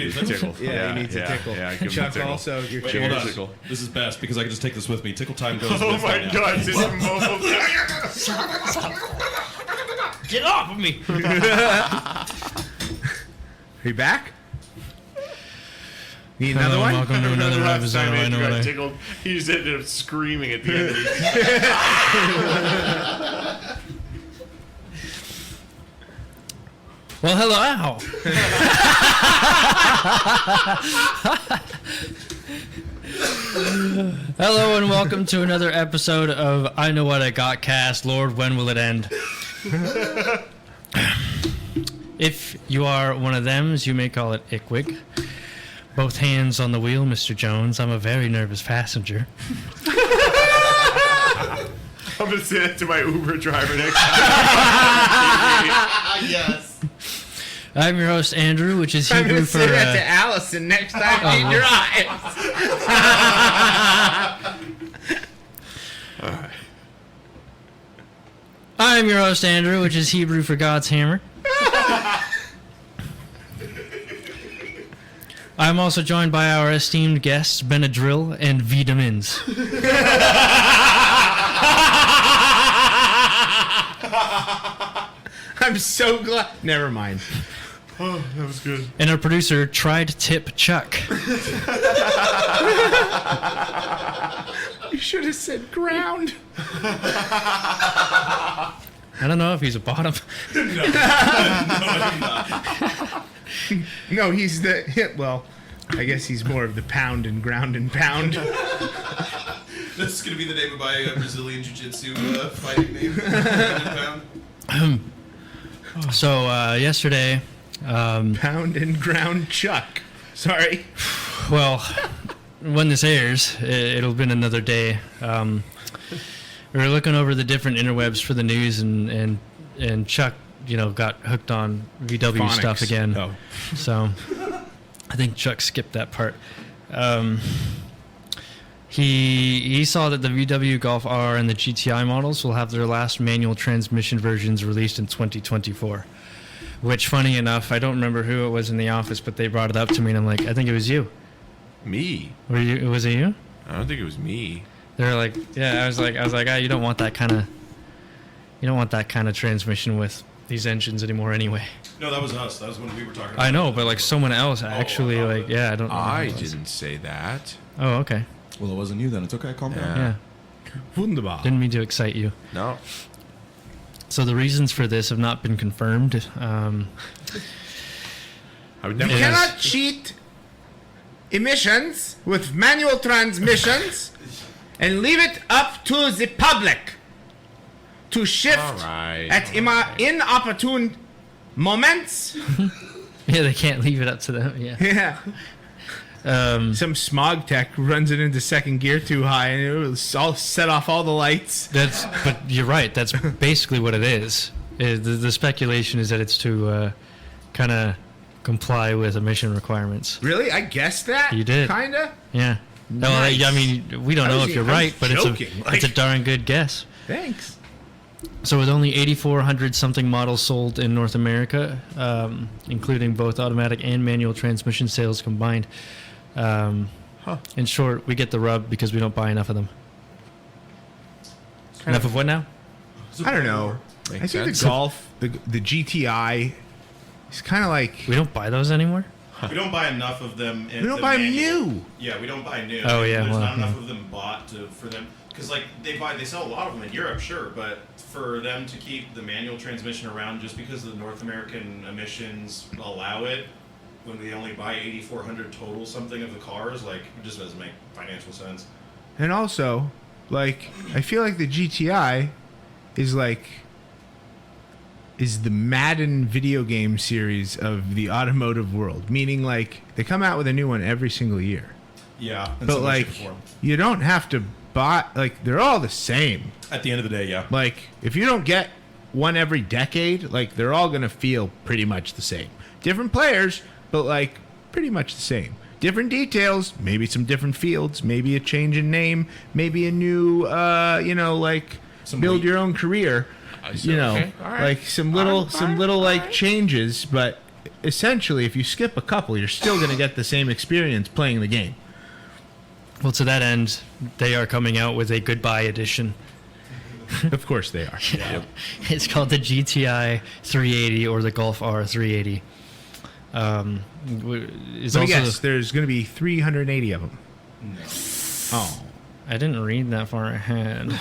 needs a tickle. Yeah, he needs a tickle. Yeah, give him a Chuck, tickle. also, your Wait, hold on. This is best because I can just take this with me. Tickle time goes. Oh with my me now. God! This mobile. Get off of me! Are you back? Need another one? Welcome to another Last episode time of I Andrew Know got What I... tickled, he just ended up screaming at the end of the Well, hello. Ow. Hello and welcome to another episode of I Know What I Got Cast. Lord, when will it end? If you are one of them, you may call it Ickwig. Both hands on the wheel, Mr. Jones. I'm a very nervous passenger. I'm going to say that to my Uber driver next time. Yes. I'm your host, Andrew, which is I'm Hebrew going to for... say that to Allison next time in your eyes. I'm your host, Andrew, which is Hebrew for God's hammer. I'm also joined by our esteemed guests, Benadryl and Vitamins. I'm so glad. Never mind. Oh, that was good. And our producer, Tried Tip Chuck. You should have said ground. I don't know if he's a bottom. No, he's the... Well, I guess he's more of the pound and ground and pound. This is going to be the name of my Brazilian Jiu-Jitsu fighting name. So, yesterday... Pound and ground Chuck. Sorry. Well, when this airs, it'll been another day. We were looking over the different interwebs for the news, and Chuck, got hooked on VW Phonics stuff again. Oh. So I think Chuck skipped that part. He saw that the VW Golf R and the GTI models will have their last manual transmission versions released in 2024. Which, funny enough, I don't remember who it was in the office, but they brought it up to me, and I'm like, I think it was you. Me? Was it you? I don't think it was me. They were like, yeah. I was like, you don't want that kind of transmission with these engines anymore, anyway. No, that was us. That was when we were talking. I know, but like someone else actually, I don't know. I who it was. didn't say that. Oh, okay. Well, it wasn't you then. It's okay. Calm down. Yeah. Wunderbar. Didn't mean to excite you. No. So the reasons for this have not been confirmed. I would never. You cannot cheat emissions with manual transmissions and leave it up to the public to shift All right. at inopportune moments. Yeah, they can't leave it up to them. Yeah. Yeah. Some smog tech runs it into second gear too high and it will all set off all the lights. But you're right. That's basically what it is. The speculation is that it's to kind of comply with emission requirements. Really? I guessed that? You did. Kinda? Yeah. No, Nice. I mean, we don't know if you're right, but it's a darn good guess. Thanks. So with only 8,400 something models sold in North America, including both automatic and manual transmission sales combined, in short, we get the rub because we don't buy enough of them. Enough of what now? I don't know. Makes I think sense. the Golf, the GTI, is kind of like... We don't buy those anymore? We don't buy enough of them. We don't buy new. Yeah, we don't buy new. Oh, yeah, There's well, not enough yeah. of them bought for them. Because they sell a lot of them in Europe, sure, but for them to keep the manual transmission around just because the North American emissions allow it, when we only buy 8,400 total something of the cars, it just doesn't make financial sense. And also, I feel like the GTI is the Madden video game series of the automotive world. Meaning, they come out with a new one every single year. Yeah. in But, some way, shape, or form. you don't have to buy... they're all the same. At the end of the day, yeah. If you don't get one every decade, they're all going to feel pretty much the same. Different players, but, pretty much the same. Different details, maybe some different fields, maybe a change in name, maybe a new, build your own career. Okay, all right. Some little changes, but essentially, if you skip a couple, you're still going to get the same experience playing the game. Well, to that end, they are coming out with a goodbye edition. Of course they are. Yep. It's called the GTI 380 or the Golf R 380. It's So also yes, there's going to be 380 of them. No. Oh. I didn't read that far ahead.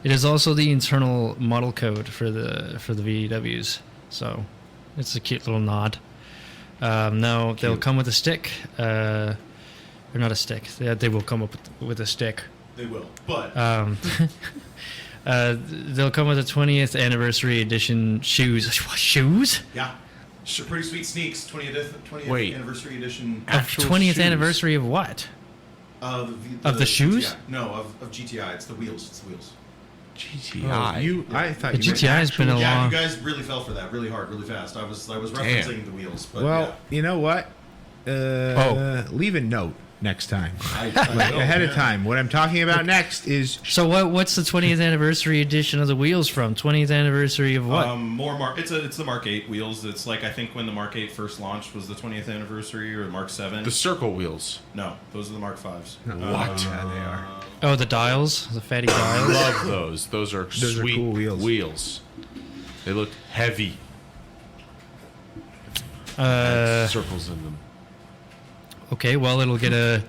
It is also the internal model code for the VWs, so it's a cute little nod. No, they'll Cute. come with a stick, or not a stick. They will come up with a stick. They will, but They'll come with a 20th anniversary edition shoes. Shoes? yeah, pretty sweet sneaks. 20th Wait. anniversary edition. Of Actual 20th shoes. anniversary of what? Of the shoes? GTI. No, of GTI. It's the wheels. It's the wheels. GTI. I thought The you meant GTI has been actual- a Yeah, long. you guys really fell for that really hard, really fast. I was referencing the wheels, but Well, you know what? Leave a note next time. I Like, will, ahead of yeah. time. What I'm talking about next is So what's the 20th anniversary edition of the wheels from? 20th anniversary of what? It's the Mark 8 wheels. It's like I think when the Mark 8 first launched was the 20th anniversary, or Mark 7. The circle wheels. No, those are the Mark 5s. what? Yeah, they are. Oh, the dials, the fatty dials. Love those. Those are Those are sweet cool wheels. They look heavy. Uh, Circles in them. Okay, well it'll get a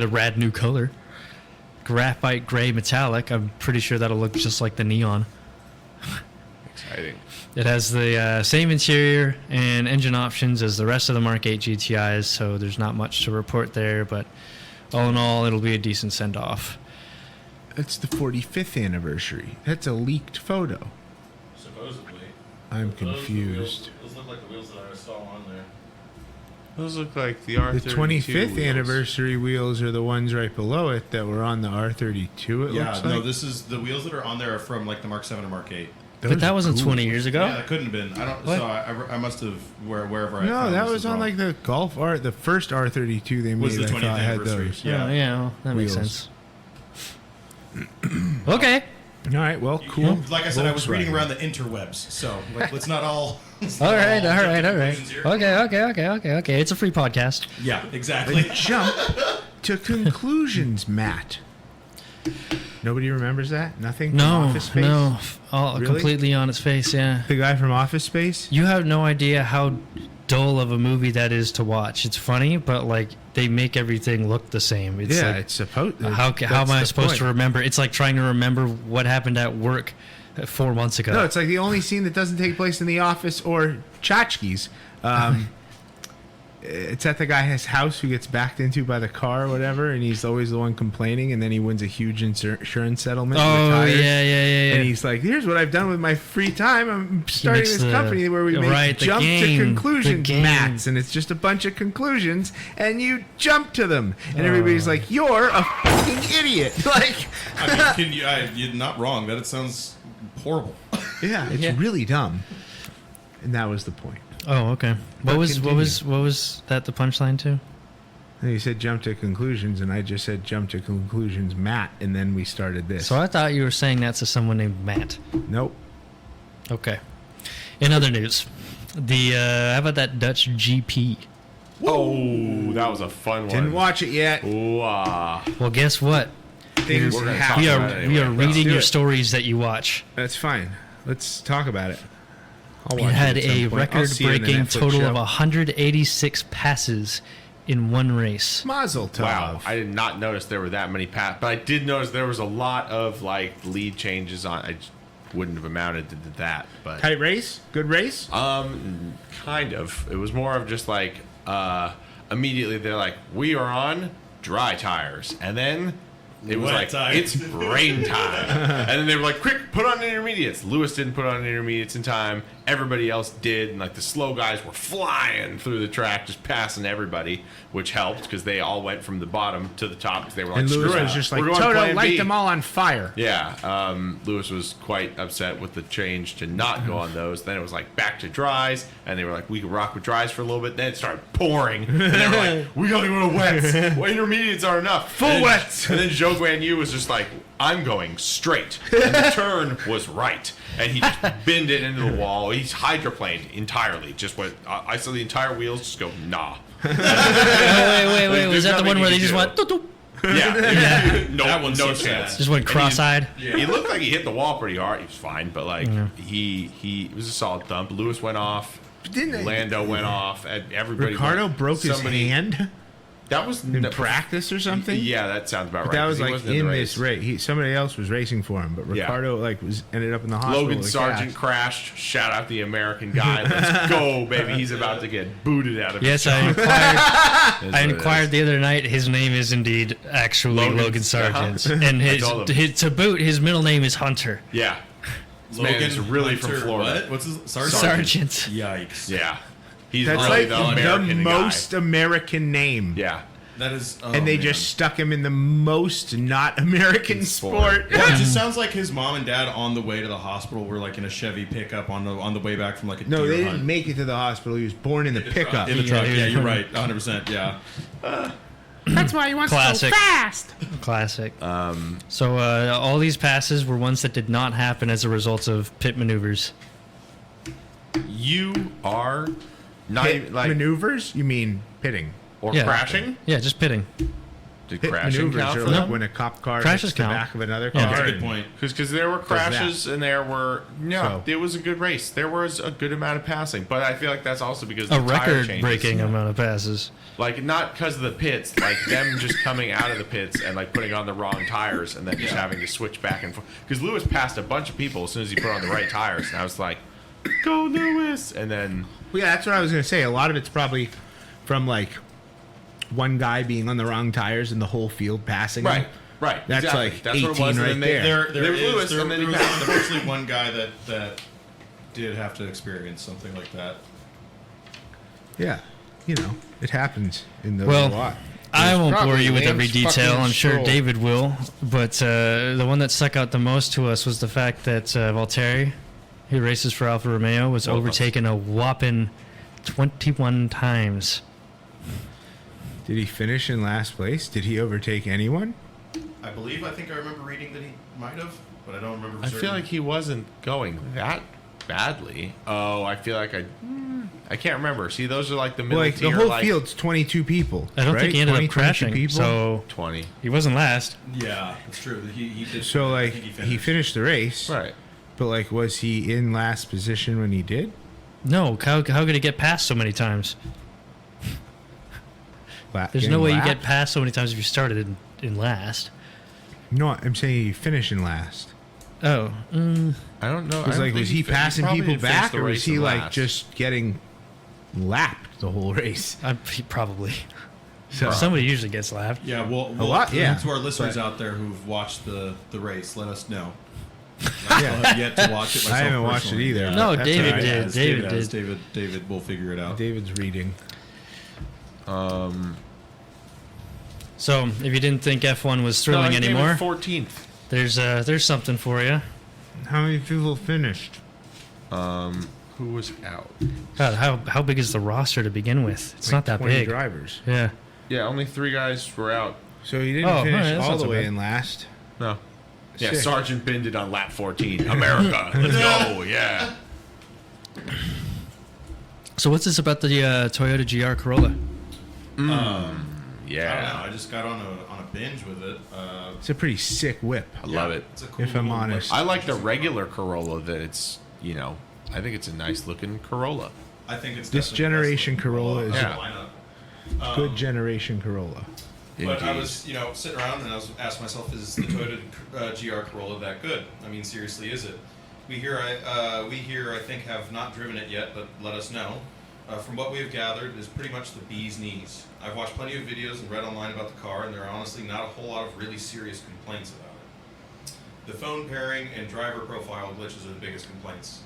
rad new color, graphite gray metallic. I'm pretty sure that'll look just like the neon. Exciting. It has the same interior and engine options as the rest of the Mark 8 GTIs, so there's not much to report there. But all in all, it'll be a decent send off. That's the 45th anniversary. That's a leaked photo. Supposedly. I'm confused. Those look like the wheels that I saw on there. Those look like the The R32 25th wheels. anniversary wheels are the ones right below it that were on the R32. It Yeah, looks no, like. this is the wheels that are on there are from like the Mark 7 or Mark 8. Those But that are wasn't cool. 20 years ago. Yeah, that couldn't have been. I don't. What? So I must have wherever I. No, found that this was on wrong. like the Golf R, the first R32 they made. Was the I 20th thought had anniversary. those. Yeah. Oh, yeah, well, that makes Wheels. sense. Okay. All right, well, cool. Like I said, I was reading Volkswagen. around the interwebs, so like, let's not all. All right. conclusions here. Okay. It's a free podcast. Yeah, exactly. Jump to conclusions, Matt. Nobody remembers that? Nothing? From No, Office Space? no, all Really? completely on its face. Yeah, The guy from Office Space? you have no idea how dull of a movie that is to watch. It's funny, but like they make everything look the same. It's Yeah, like, it's supposed. how am I supposed to remember? It's like trying to remember what happened at work 4 months ago. No, it's like the only scene that doesn't take place in the office or tchotchkes. It's at the guy's house who gets backed into by the car or whatever, and he's always the one complaining, and then he wins a huge insurance settlement. oh retires, yeah. And he's like, "Here's what I've done with my free time. I'm starting makes this the- company where we make right, the jump game, to the conclusions game. mats, and it's just a bunch of conclusions, and you jump to them, and everybody's like, "You're a fucking idiot!" Like, I mean, you're not wrong. That it sounds horrible. yeah, it's Yeah. really dumb, and that was the point. Oh, okay. But What was continue. that the punchline to? And you said jump to conclusions, and I just said jump to conclusions, Matt, and then we started this. So I thought you were saying that to someone named Matt. Nope. Okay. In other news, the how about that Dutch GP? Oh, that was a fun one. Didn't watch it yet. Wow. Well, guess what? Things We're gonna happen. talk We about are it we are anyway. reading do your it. stories that you watch. That's fine. Let's talk about it. I'll It watch had at some a point. I'll see it in the record-breaking Netflix total show. of 186 passes in one race. Mazel tov. Wow. I did not notice there were that many but I did notice there was a lot of like lead changes on. I just wouldn't have amounted to that, but Tight race? Good race? kind of. It was more of just like immediately they're like, we are on dry tires, and then it was Wet like tires. it's rain time, and then they were like, quick, put on intermediates. Lewis didn't put on intermediates in time. Everybody else did, and like the slow guys were flying through the track, just passing everybody, which helped because they all went from the bottom to the top because they were like, And Lewis screw was it, just like, we're going Toto, plan light B." them all on fire. Yeah, Lewis was quite upset with the change to not go on those. Then it was like back to dries, and they were like, we could rock with dries for a little bit. Then it started pouring, and they were like, we gotta go to wets. Well, intermediates aren't enough. Full And then- wets. And then Joe Guan Yu was just like, I'm going straight, and the turn was right, and he just binned it into the wall. he's hydroplaned entirely. Just went. I saw the entire wheels just go nah. Wait. There's Was that the nothing one you where they can just do. went? Doop, doop? Yeah, no, That one no seems chance. sad. Just went cross-eyed. He looked like he hit the wall pretty hard. He was fine, but like he it was a solid thump. Lewis went off. Lando went off. And everybody. Ricardo broke his hand That was in practice or something. Yeah, that sounds about But right. that 'cause was he like wasn't in the this race. Somebody else was racing for him, but Yeah. Ricardo like was ended up in the hospital. Logan with a Sargent cast. crashed. Shout out the American guy. Let's go, baby. He's about to get booted out of Yes, his I car. inquired. Is I what it inquired is. the other night. His name is indeed actually Logan Sargent, and told him. to boot, his middle name is Hunter Yeah. This man is really from Hunter, Florida. What? What's his Sargent? Sargent. Yikes. Yeah. He's That's really like the the American guy. most American name. Yeah. That is. Oh, And they man. just stuck him in the most not American sport. Yeah, it just sounds like his mom and dad on the way to the hospital were like in a Chevy pickup on the way back from like a No, deer they hunt. didn't make it to the hospital. He was born in the pickup. In the truck. Yeah, Yeah, he you're was- right. 100%. Yeah. That's why he wants Classic. to go fast. Classic. So all these passes were ones that did not happen as a result of pit maneuvers. You are not Pit even like maneuvers? You mean pitting? or Yeah. crashing? Yeah, just pitting. Did Pit crashing maneuvers count are for like them? when a cop car Crashes hits the count. back of another Yeah. car. That's a good and- point. Because there were crashes and there were So- it was a good race. There was a good amount of passing, but I feel like that's also because A the tire record-breaking changes. amount of passes. Like not because of the pits, like them just coming out of the pits and like putting on the wrong tires and then just having to switch back and forth. Because Lewis passed a bunch of people as soon as he put on the right tires, and I was like, "Go Lewis!" And then Well, yeah, that's what I was going to say. A lot of it's probably from like one guy being on the wrong tires and the whole field passing him. right. That's exactly. like that's what it 18 was. right and then there. There was Lewis, and then he was passed him. unfortunately one guy that did have to experience something like that. Yeah, you know, it happens in those Well, a lot. I won't bore probably you with Lance every detail. fucking I'm sure Stroll. David will. But the one that stuck out the most to us was the fact that Valtteri, who races for Alfa Romeo, was overtaken a whopping 21 times. Did he finish in last place? Did he overtake anyone? I think I remember reading that he might have, but I don't remember. For I feel certain. like he wasn't going that badly. Oh, I feel like I can't remember. See, those are like the middle Well, like the tier, whole like field's 22 people. I don't right? think he ended 20, up 22 crashing. people. So 20. he wasn't last. Yeah, that's true. He did. So I like think he finished the race, Right. but like was he in last position when he did? No, how could he get past so many times? There's no Getting way you lapped? get past so many times if you started in last. No, I'm saying he finished in last. Oh, I don't know. Was I don't like think was he passing probably people didn't finish back, the or was race he in like last. just getting lapped the whole race? probably. So Somebody usually gets lapped. Yeah, well, lot, yeah. To our listeners But- out there who've watched the race, let us know. Yeah. I have yet to watch it myself. I haven't watched it personally. either. Yeah. No, That's David all right. did. Yes, David has. did. David will figure it out. David's reading. So if you didn't think F1 was No, thrilling he came in anymore, 14th. there's something for you. How many people finished? Who was out? God, how big is the roster to begin with? It's Like not that 20 big. drivers. Yeah. Yeah, only 3 guys were out. So he didn't Oh, finish alright, that's all not the so way bad. in last. No. Yeah, Sick. Sergeant Bin did on lap 14. America, let's go. Yeah. So what's this about the Toyota GR Corolla? I don't know. Yeah. I just got on a binge with it. It's a pretty sick whip. I love it. It's a cool If I'm little, honest. I like the regular Corolla that it's, I think it's a nice looking Corolla. I think it's This definitely the generation best looking Corolla is Yeah. lineup. Good generation Corolla. But I Indeed. was, sitting around and I was asking myself, is the Toyota GR Corolla that good? I mean, seriously, is it? We here, I think, have not driven it yet, but let us know. From what we have gathered, is pretty much the bee's knees. I've watched plenty of videos and read online about the car, and there are honestly not a whole lot of really serious complaints about it. The phone pairing and driver profile glitches are the biggest complaints,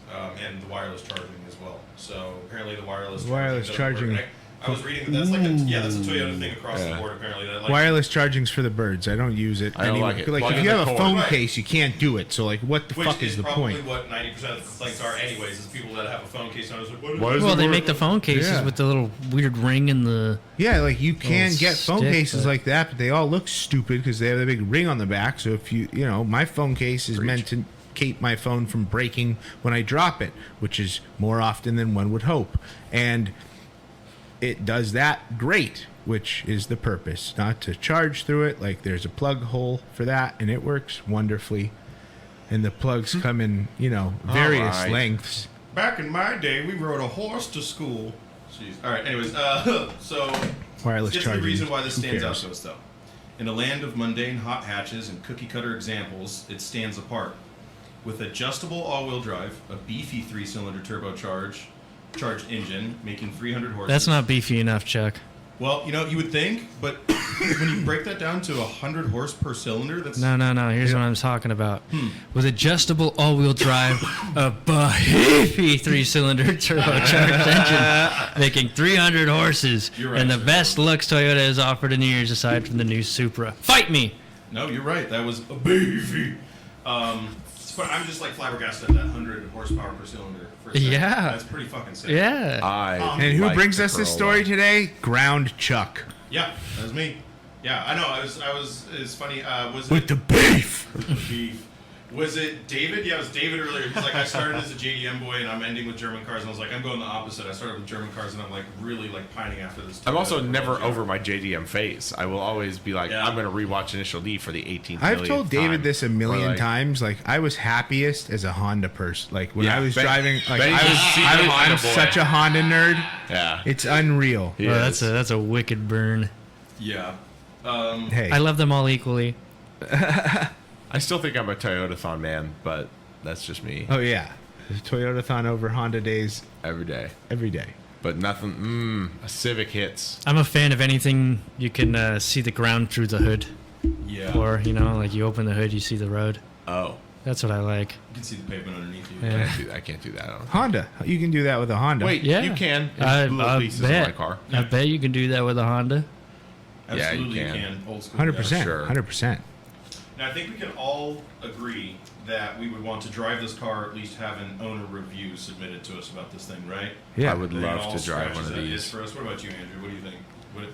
and the wireless charging as well. So apparently the wireless Wireless charging. doesn't work. charging. And I was reading that that's that's a Toyota thing across the board apparently. That, like, Wireless charging's for the birds. I don't use it. I don't like it. Plug if in you the have a cord. phone Right. case, you can't do it. So like, what the which fuck is the probably point? what 90% of the complaints are anyways, is people that have a phone case and I was like, What is Well, the they word? make the phone cases Yeah. with the little weird ring in the. Yeah, like you can Little get phone stick, cases but- like that, but they all look stupid because they have the big ring on the back. So if my phone case is meant to keep my phone from breaking when I drop it, which is more often than one would hope. And it does that great, which is the purpose, not to charge through it. Like there's a plug hole for that, and it works wonderfully. And the plugs come in, various All right. lengths. Back in my day, we rode a horse to school. Jeez. All right. Anyways, so Wireless here's charging. the reason why this Who stands out cares? to us, though. In a land of mundane hot hatches and cookie cutter examples, it stands apart. With adjustable all-wheel drive, a beefy 3-cylinder turbocharged engine making 300 horses. That's not beefy enough, Chuck. Well, you would think, but when you break that down to 100 horse per cylinder, that's No. Here's what I'm talking about. With adjustable all-wheel drive, a beefy 3-cylinder turbocharged engine making 300 horses, You're right, and the sir. best looks Toyota has offered in years, aside from the new Supra. Fight me! No, you're right. That was a beefy. But I'm just like flabbergasted at that 100 horsepower per cylinder. For a second. Yeah. That's pretty fucking sick. Yeah. And who like brings the us this Corolla. story today? Ground Chuck. Yeah, that was me. Yeah, I know. I was. It's funny. Was With it the beef. beef? Was it David? Yeah, it was David earlier. Because like I started as a JDM boy and I'm ending with German cars, and I was like, I'm going the opposite. I started with German cars, and I'm like really like pining after this. I'm also Toyota never Corolla. over my JDM phase. I will always be like, Yeah. I'm going to rewatch Initial D for the 18th I've millionth told David time. this a million Or, like, times. Like I was happiest as a Honda person. Like when Yeah, I was Ben- driving. Like Benny's I a was. secret I'm Honda boy. such a Honda nerd. Yeah. It's unreal. He Well, is. that's a wicked burn. Yeah. Hey, I love them all equally. I still think I'm a Toyota-thon man, but that's just me oh yeah, Toyota-thon over Honda days every day. every day. But nothing, a Civic hits. I'm a fan of anything you can see the ground through the hood, Yeah. or like you open the hood, you see the road. Oh. That's what I like. You can see the pavement underneath you. Yeah. I can't do that. I don't Honda, you can do that with a Honda. Wait, Yeah. you can. I It's little pieces of my bet. car. I bet you can do that with a Honda. Yeah, you Absolutely can. Old school. 100%. Sure. 100%. Now, I think we can all agree that we would want to drive this car, or at least have an owner review submitted to us about this thing, right? Yeah. I would And it love all to drive one scratches of that itch these. for us. What about you, Andrew? What do you think?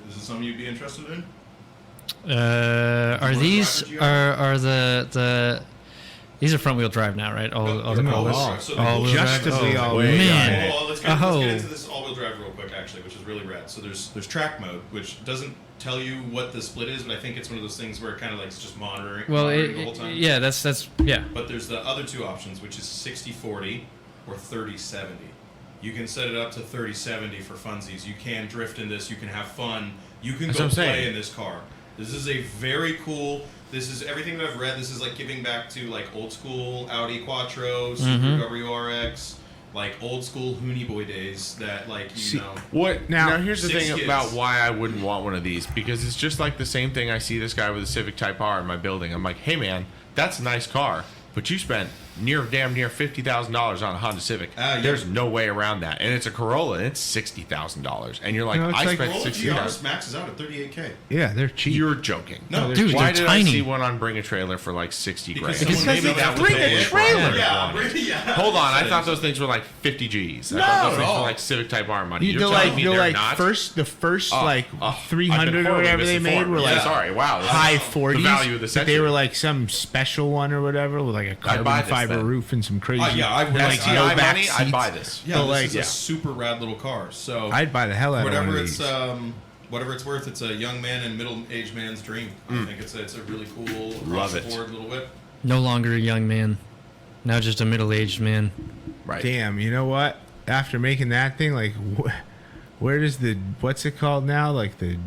Is this something you'd be interested in? Are What these drive would you have? are the these are front wheel drive now, right? All the they're Corollas? all-wheel drive. So All-wheel they're drive? adjustably Oh, all-wheel man. Well, let's Oh. get into this all-wheel drive real quick, actually, which is really rad. So there's track mode, which doesn't tell you what the split is, but I think it's one of those things where it kind of like it's just monitoring the whole time. yeah, that's yeah. But there's the other two options, which is 60/40 or 30/70. You can set it up to 30/70 for funsies. You can drift in this. You can have fun. You can That's go what I'm play saying. in this car. This is a very cool. This is everything that I've read. This is like giving back to like old school Audi Quattro, Super WRX, like old school Hoonie Boy days. That like you See, know. What Now- now? Here's the 6 thing kids. about why I wouldn't want one of these, because it's just like the same thing. I see this guy with a Civic Type R in my building. I'm like, hey man, that's a nice car, but you spent damn near $50,000 on a Honda Civic. Yeah. There's no way around that, and it's a Corolla, and it's $60,000, and you're like, No, it's I like- spent Corolla $60,000. GRs maxes out at 38K. Yeah, they're cheap. You're joking. No, Dude, Why they're did tiny. I see one on Bring a Trailer for like 60 grand? someone Because made they them bring have to a pay for trailer. it. Yeah, Hold on, I thought those things were like 50 G's. I thought those things no. were like Civic Type R money. You You're the telling like me the they're like not? the first Oh, like oh, 300 I've been or horribly whatever they made misinformed. were Yeah, like sorry, wow, that's high the 40s. value of the but century. they were like some special one or whatever with like a I'd buy carbon this fiber then. roof and some crazy. yeah, I would like like no GI back money, I'd seats. buy this. Yeah, But, this like, is yeah. a super rad little car. So I'd buy the hell out of one whatever of it's these. whatever it's worth, it's a young man and middle-aged man's dream. I think it's a really cool Love across it. the board little whip. No longer a young man, now just a middle-aged man. Right. Damn, you know what? After making that thing, like, where does the what's it called now? Like the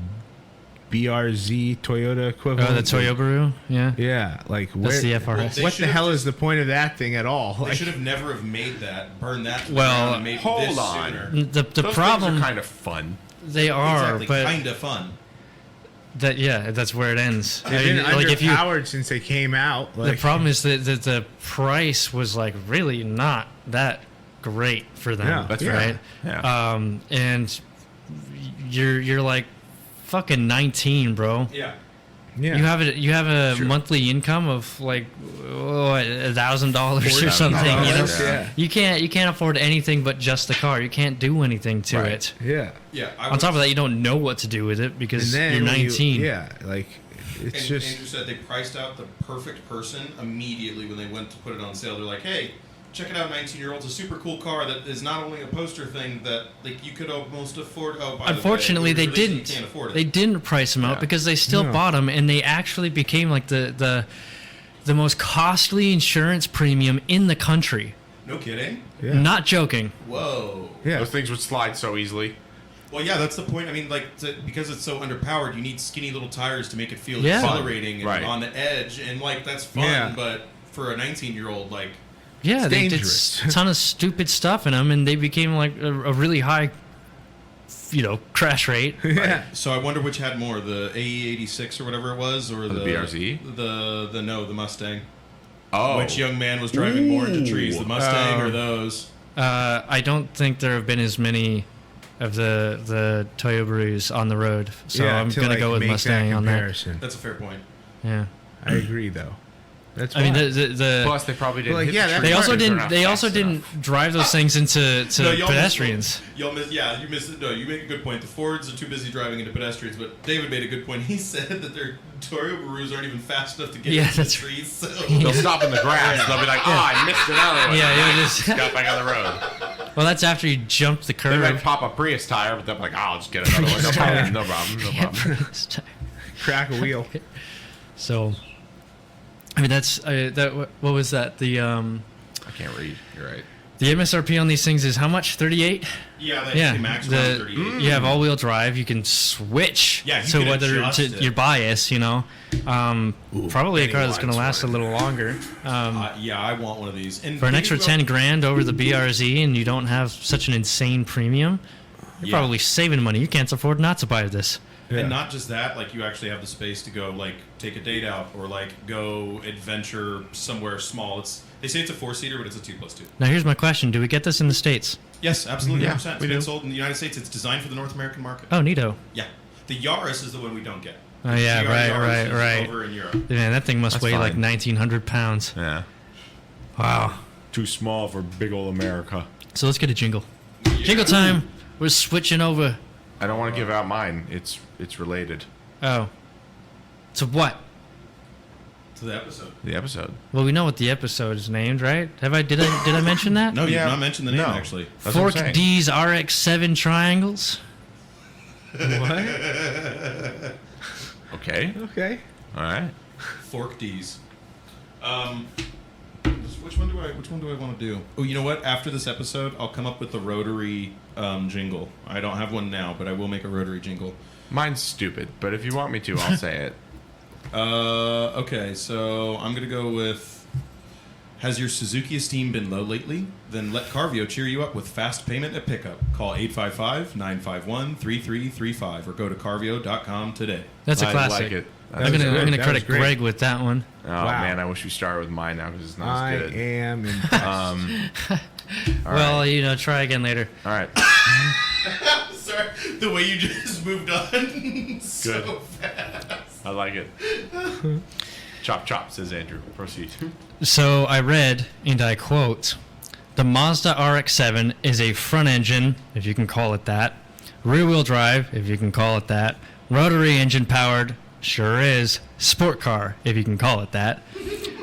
BRZ Toyota equivalent. Oh, the Toyobaru, yeah. Yeah, like where? That's the FRS. Well, they What the should've hell is the point of that thing at all? They Like, should have never have made that, burned that. To the Well, ground and made hold this on. Sooner. The Those problem things are kind of fun. they are, Exactly, but kind of fun. that's where it ends. they've been like if you, underpowered since they came out. the Like, problem is that the price was like really not that great for them. Yeah, that's right. Yeah. And you're like fucking 19, bro. Yeah. yeah. You have a Sure. monthly income of like $1,000 or something. You know, Yeah. you can't afford anything but just the car. You can't do anything to Right. it. Yeah. Yeah. On top of that, you don't know what to do with it because And then you're when 19. yeah, like It's And just Andrew said they priced out the perfect person immediately when they went to put it on sale. They're like, hey, check it out, 19-year-old's a super cool car that is not only a poster thing that like you could almost afford. Oh, by Unfortunately, the way, they we released it, didn't. You can't afford it. They didn't price them out Yeah. because they still No. bought them, and they actually became like the most costly insurance premium in the country. No kidding. yeah. Not joking. Whoa. Yeah. Those things would slide so easily. Well, yeah, that's the point. I mean, like, because it's so underpowered, you need skinny little tires to make it feel Yeah. exhilarating and Right. on the edge, and like that's fun. Yeah. But for a 19-year-old, like, Yeah, It's they did dangerous. a ton of stupid stuff in them, and they became like a really high, crash rate. yeah. so I wonder which had more, the AE86 or whatever it was, or the BRZ? the Mustang. Oh. Which young man was driving more into trees, the Mustang or those? I don't think there have been as many of the Toyobarus on the road, so Yeah, I'm to, gonna like, go with make Mustang that on that. comparison. That's a fair point. Yeah, I agree, though. That's I mean why. the Plus, they probably didn't Well, hit yeah, the that- tree they also because they're didn't not they also fast didn't enough. drive those things into y'all pedestrians. Y'all missed. Yeah, you missed it. No, you make a good point. The Fords are too busy driving into pedestrians, but David made a good point. He said that their Toyobarus aren't even fast enough to get Yeah, into the that's trees. So They'll stop in the grass. They'll be like, I missed another one. Yeah, you just Got back on the road. well, that's after you jump the They curb. might pop a Prius tire, but they're like, I'll just get another one. No problem. No problem. No problem. crack a wheel. So, I mean, that's that. What was that? The I can't read. You're right. the MSRP on these things is how much? 38. yeah, Yeah, they max around the 38. you have all-wheel drive. You can switch Yeah, you to can whether adjust to it. your bias. Probably a car that's going to last a little longer. Yeah, I want one of these. And For an maybe extra we'll- 10 grand over the BRZ, and you don't have such an insane premium, you're Yeah. probably saving money. You can't afford not to buy this. Yeah. And not just that, like you actually have the space to go like take a date out or like go adventure somewhere small. They say it's a 4-seater, but it's a 2+2. Now, here's my question: do we get this in the states? Yes, absolutely, Yeah, 100%. we It's been do. sold in the United States. It's designed for the North American market. Oh, neato. Yeah, the Yaris is the one we don't get. Oh, yeah, The right, Yaris is right. Over in Europe. Man, that thing must That's weigh like fine. 1,900 pounds. Yeah. Wow. Too small for big old America. So let's get a jingle. Jingle time. We're switching over. I don't want to give out mine. It's related. Oh. To what? To the episode. The episode. Well, we know what the episode is named, right? Did I mention that? No, you Yeah. did not mention the name No. actually. That's what I'm Fork saying. D's RX7 triangles. What? Okay. Okay. All right. Fork D's. Which one do I want to do? Oh, you know what? After this episode, I'll come up with the rotary jingle. I don't have one now, but I will make a rotary jingle. Mine's stupid, but if you want me to, I'll say it. Okay, so I'm gonna go with. Has your Suzuki esteem been low lately? Then let Carvio cheer you up with fast payment at pickup. Call 855-951-3335 or go to carvio.com today. That's a I classic. like it. I'm gonna good. I'm gonna That credit was great. Greg with that one. Oh Wow. man, I wish we started with mine now because it's not I as good. am impressed. All Well, right. try again later. All right. Sorry, the way you just moved on so Good. fast. I like it. Chop chop, says Andrew. Proceed. So I read, and I quote, "The Mazda RX-7 is a front engine, if you can call it that, rear-wheel drive, if you can call it that, rotary engine powered, sure is, sport car, if you can call it that.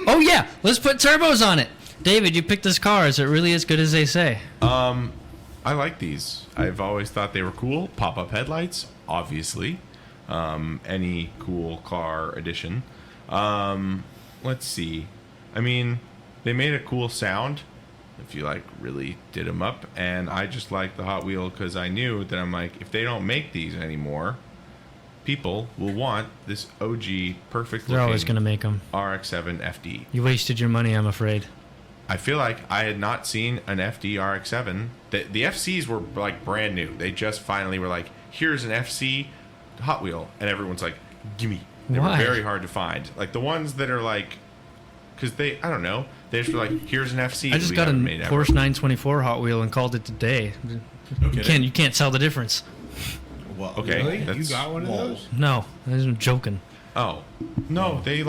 Oh yeah, let's put turbos on it. David, you picked this car. Is it really as good as they say?" I like these. I've always thought they were cool. Pop-up headlights, obviously. Any cool car edition. Let's see. I mean, they made a cool sound if you really did them up, and I just like the Hot Wheel because I knew that I'm like, if they don't make these anymore, people will want this OG perfect They're always looking gonna make them. RX-7 FD. You wasted your money, I'm afraid. I feel like I had not seen an FD RX-7. The FCs were brand new. They just finally were like, here's an FC Hot Wheel, and everyone's like, gimme. They Why? were very hard to find. Like the ones that are because they, I don't know, they just were like, here's an FC. I just we got a haven't made ever. Porsche 924 Hot Wheel and called it today. Okay. You can't tell the difference. Well, Okay. Really? You That's- got one of Whoa. those? No, I'm joking. Oh, no, they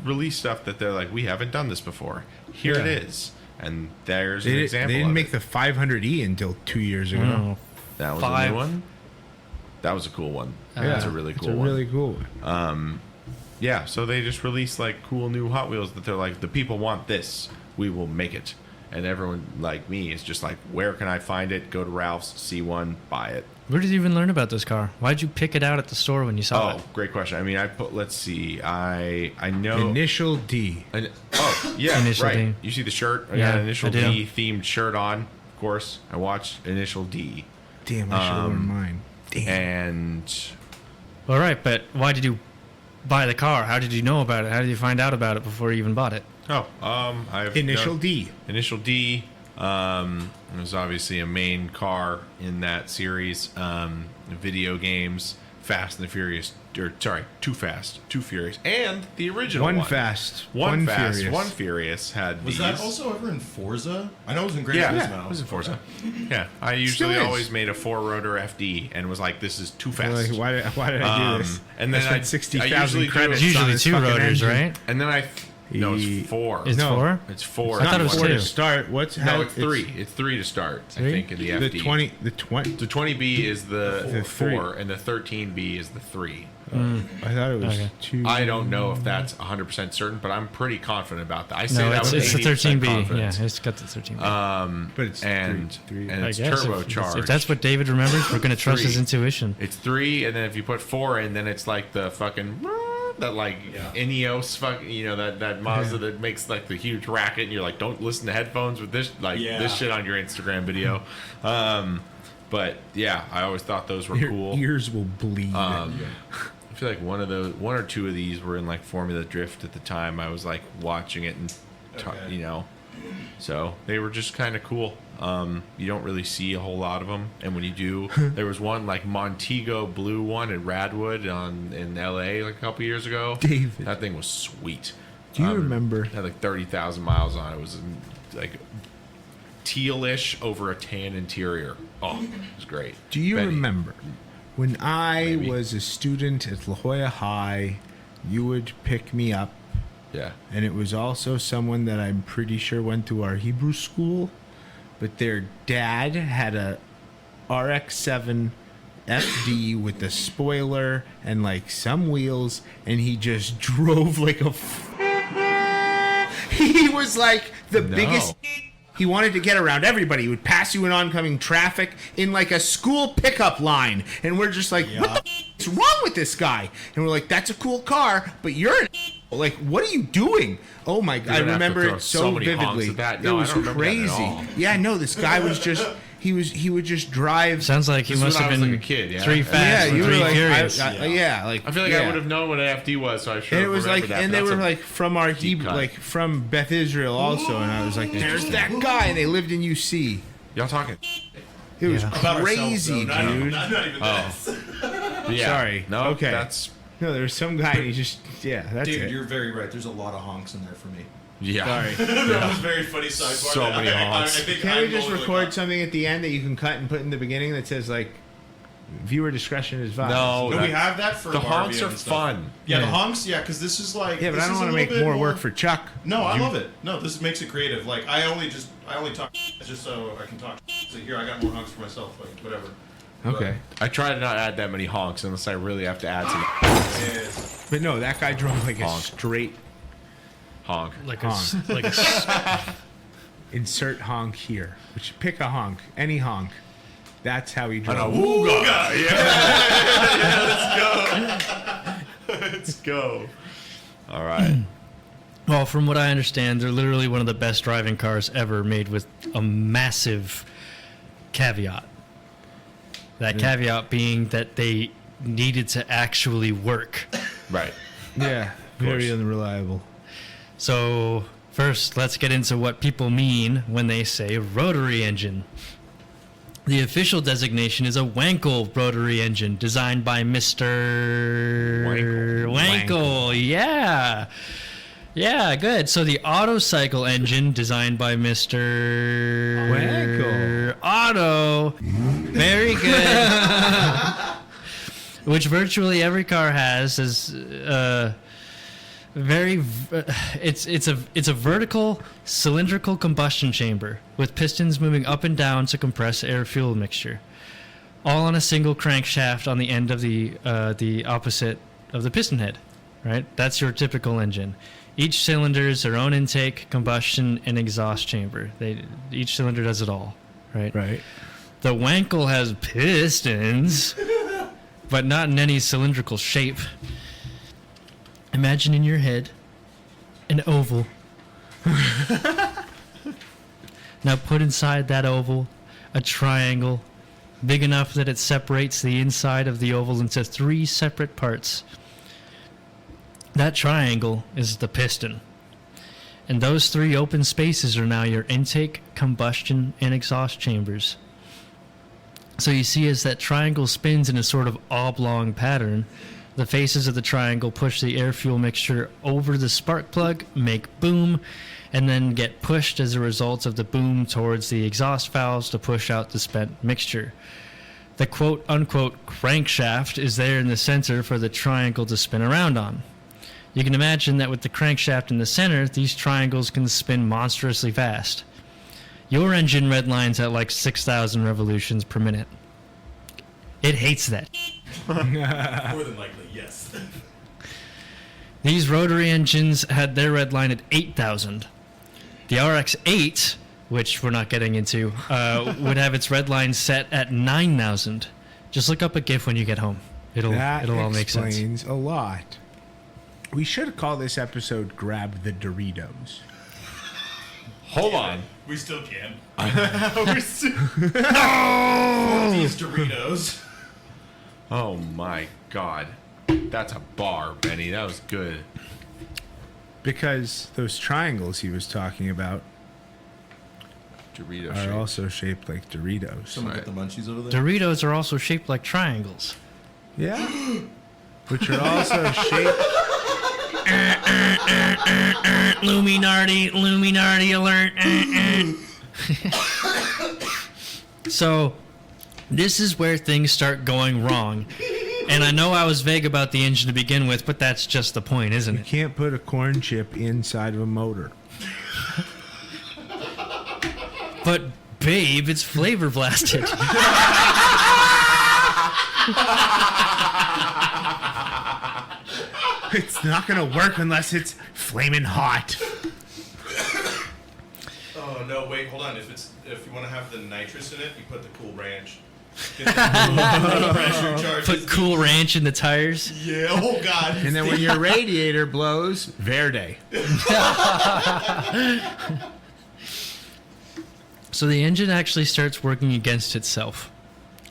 release stuff that they're like, we haven't done this before. Here it Yeah. is. And there's They, an they example didn't of make it. the 500E until 2 years ago. Oh, That was a five. new one. That was a cool one. Yeah, That's a really cool it's a one. really cool one. yeah, so they just release like cool new Hot Wheels that they're like, the people want this, we will make it. And everyone like me is just like, where can I find it? Go to Ralph's, see one, buy it. Where did you even learn about this car? Why'd you pick it out at the store when you saw Oh, it? great question. I mean, let's see, I know. Initial D. Oh, yeah, Initial right. D. You see the shirt? I Yeah, got an Initial I do. D themed shirt on, of course. I watched Initial D. Damn, I should have worn mine. Damn. And All right, but why did you buy the car? How did you know about it? How did you find out about it before you even bought it? I've Initial done- D. Initial D. It was obviously a main car in that series. Video games, Fast and the Furious, Too Fast, Too Furious, and the original one. One Fast, One Fast, Furious. One Furious had Was these. that also ever in Forza? I know it was in Gran Yeah, Turismo. it was in Forza. Yeah, I usually is. always made a 4-rotor FD and was like, "This is too You're fast." like, why did I do this? and then I spent I 60,000 usually do credits. it- It's usually on this 2 fucking rotors, engine. right? And then no, it's 4. It's No. 4? It's 4. I thought it was four 2. to start. What's No, how, it's 3. It's 3 to start. I Three? think in the The FD. 20. The 20B is the The 4, and the 13B is the 3. I thought it was Okay. 2. I don't know if that's 100% certain, but I'm pretty confident about that. I say No, that it's with the 80% 13B. Yeah, confidence. it's got the 13B. But it's and three. and I it's guess turbocharged. if that's what David remembers, we're going to trust his 3. intuition. It's 3, and then if you put 4 in, then it's like the fucking that like Ineos that Mazda that makes like the huge racket, and you're like, don't listen to headphones with this this shit on your Instagram video. But yeah, I always thought those were Your cool. ears will bleed. I feel like one or two of these were in like Formula Drift at the time. I was like watching it and Okay. so they were just kind of cool. You don't really see a whole lot of them, and when you do, there was one like Montego blue one at Radwood in LA like a couple years ago. David. That thing was sweet. Do you remember? It had like 30,000 miles on it. It was like tealish over a tan interior. Oh, it was great. Do you Betty. remember when I Maybe. was a student at La Jolla High? You would pick me up, Yeah. and it was also someone that I'm pretty sure went to our Hebrew school, but their dad had a RX7 FD with a spoiler and like some wheels, and he just drove like a. He was like the No. biggest. He wanted to get around everybody. He would pass you in oncoming traffic in like a school pickup line, and we're just like, what the is wrong with this guy? And we're like, that's a cool car, but you're an like, what are you doing? Oh my god, I gonna have to remember throw it so so many honks vividly. at that. It No, I was don't remember that at crazy. all. Yeah, no, this guy was just he would just drive. Sounds like he This is must when have I was, been like, a kid, yeah. 3 Yeah, fast Yeah, and you 3 were like, furious. yeah, like I feel like yeah. I would have known what an FD was, so I should And have it was like, remembered that. and but they that's were a- like from our Hebrew, cut. like from Beth Israel also, and I was like, there's that guy, and they lived in UC. Y'all talking? It was Yeah. About ourselves, crazy, though, dude. not even this. Yeah. Sorry. No. Okay. That's No, there was some guy, and he just that's Dude, it. you're very right. There's a lot of honks in there for me. yeah. Sorry. That was very funny sidebar. So that many honks. I think Can't I'm we just only record like, something at the end that you can cut and put in the beginning that says like, viewer discretion is advised? No. No, that- we have that for The Barbie honks are and stuff. fun. Yeah, the Yeah. honks. Yeah, because this is like. Yeah, but this I don't is a want to little make bit more work for Chuck. No, I love it. No, this makes it creative. Like I only talk just so I can talk. So here I got more honks for myself. Like whatever. Okay. I try to not add that many honks unless I really have to add some Yeah. But no, that guy drove like a Honk. straight honk. Like Honk. like a insert honk here. Which pick a honk, any honk. That's how he And drove. a wooga. Yeah. Let's go. All right. Well, from what I understand, they're literally one of the best driving cars ever, made with a massive caveat. That caveat being that they needed to actually work. Right. Yeah, very course. unreliable. So, first, let's get into what people mean when they say rotary engine. The official designation is a Wankel rotary engine designed by Mr. Wankel. Yeah. Yeah, good. So the Auto Cycle engine designed by Mr. Wankel. Auto. Very good. Which virtually every car has is it's a vertical cylindrical combustion chamber with pistons moving up and down to compress air fuel mixture, all on a single crankshaft on the end of the opposite of the piston head. right? That's your typical engine. Each cylinder is their own intake, combustion, and exhaust chamber. Each cylinder does it all, right? Right. The Wankel has pistons, but not in any cylindrical shape. Imagine in your head an oval. Now put inside that oval a triangle big enough that it separates the inside of the oval into 3 separate parts. That triangle is the piston. And those 3 open spaces are now your intake, combustion, and exhaust chambers. So you see, as that triangle spins in a sort of oblong pattern, the faces of the triangle push the air-fuel mixture over the spark plug, make boom, and then get pushed as a result of the boom towards the exhaust valves to push out the spent mixture. The quote-unquote crankshaft is there in the center for the triangle to spin around on. You can imagine that with the crankshaft in the center, these triangles can spin monstrously fast. Your engine redlines at like 6,000 revolutions per minute. It hates that. More than likely, yes. These rotary engines had their redline at 8,000. The RX7's, which we're not getting into, would have its redline set at 9,000. Just look up a GIF when you get home. It'll all make sense. That explains a lot. We should call this episode "Grab the Doritos." Hold on. We still can. We're still- These Doritos. Oh my god. That's a bar, Benny. That was good. Because those triangles he was talking about Dorito are shape. also shaped like Doritos. Someone got the munchies over there? Doritos are also shaped like triangles. Yeah. Which are also shaped. Illuminati alert. So, this is where things start going wrong. And I know I was vague about the engine to begin with, but that's just the point, isn't You it? can't put a corn chip inside of a motor. But, babe, it's flavor blasted. It's not gonna work unless it's flaming hot. Oh no! Wait, hold on. If you want to have the nitrous in it, you put the Cool Ranch. Get the pressure charges. Put Cool Ranch in the tires. Yeah. Oh god. And then when your radiator blows, Verde. So the engine actually starts working against itself.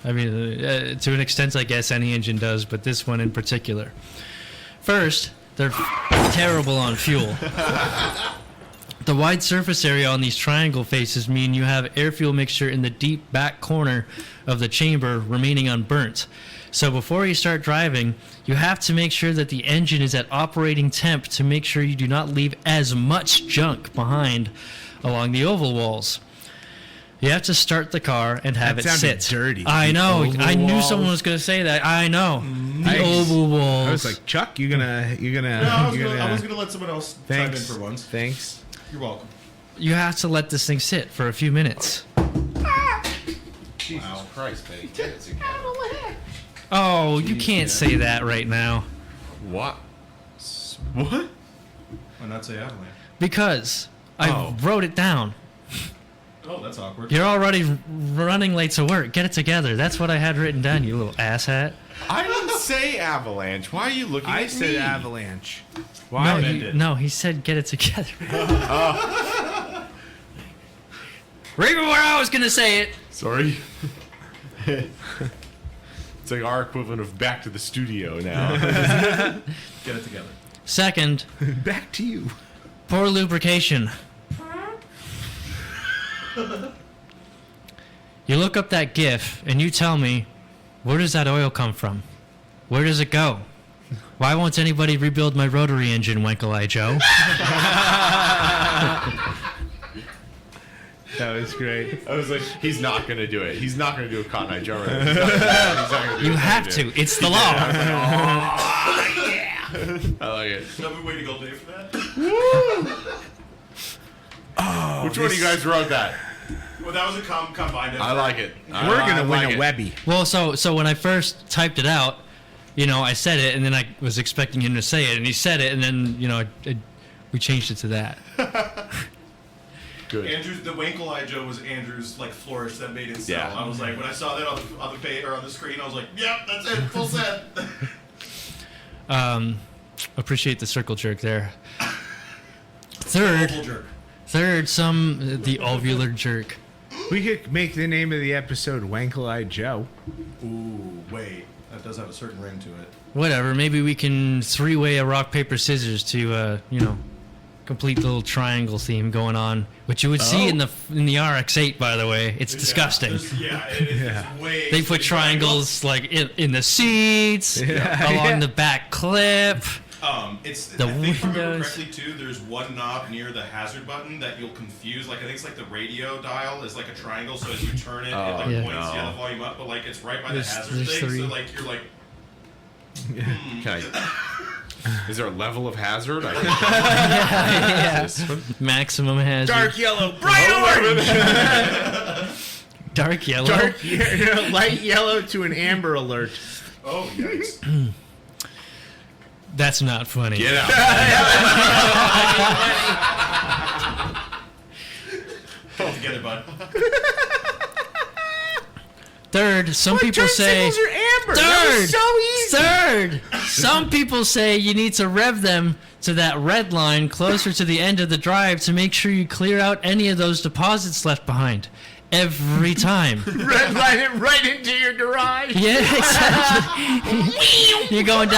I mean, to an extent, I guess any engine does, but this one in particular. First, they're terrible on fuel. The wide surface area on these triangle faces mean you have air-fuel mixture in the deep back corner of the chamber remaining unburnt. So before you start driving, you have to make sure that the engine is at operating temp to make sure you do not leave as much junk behind along the oval walls. You have to start the car and have That it sounded sit. dirty. I know. The I oval knew walls. someone was going to say that. I know. The Nice. oval walls. I was like, Chuck, you're gonna. I was gonna let someone else chime in Thanks. for once. Thanks. You're welcome. You have to let this thing sit for a few minutes. Jesus Christ, Benny. Get it together. Oh, you can't say that right now. What? What? Why not say avalanche? Because I wrote it down. Oh, that's awkward. You're already running late to work. Get it together. That's what I had written down, you little asshat. I didn't say avalanche. Why are you looking I at said me? avalanche. No, Ben did. he said get it together. Right before I was going to say it. Sorry. It's like our equivalent of back to the studio now. Get it together. Second, Back to you. poor lubrication. You look up that GIF and you tell me, where does that oil come from? Where does it go? Why won't anybody rebuild my rotary engine, Wankel Eye Joe? That was great. I was like, he's not going to do it. He's not going to do a Cotton Eye Joe right now. He's not gonna do You it. have to. It's the law. I like it. Shall we wait all day for that? Which one of you guys wrote that? Well, that was a combined effort. I like it. We're gonna win a Webby. Well, so when I first typed it out, I said it, and then I was expecting him to say it, and he said it, and then, we changed it to that. Good. Andrew's, the Wankel Eye Joe was Andrew's like flourish that made it sell. Yeah. I was like, when I saw that on the page or on the screen, I was like, yep, that's it, full set. Appreciate the circle jerk there. Third, Oval jerk. the ovular jerk. We could make the name of the episode Wankle Eye Joe. Ooh, wait, that does have a certain ring to it. Whatever. Maybe we can three-way a rock paper scissors to complete the little triangle theme going on, which you would see in the RX-8. By the way, it's disgusting. It is. It's way. They put triangles like in the seats, along the back clip. I think if I remember windows. correctly too, there's one knob near the hazard button that you'll confuse. Like I think it's like the radio dial is like a triangle, so as you turn it, it like points the volume up, but like it's right by the hazard there's thing. three. So like you're like, Is there a level of hazard? Yeah. Maximum hazard. Dark yellow, bright orange. Dark yellow. Light yellow to an amber alert. oh yikes. That's not funny. Get out. Get together, bud. Third, some people say. Turn signals are amber. That was so easy. Third, some people say you need to rev them to that red line closer to the end of the drive to make sure you clear out any of those deposits left behind. Every time. Red line it right into your garage. Yeah, exactly. You're going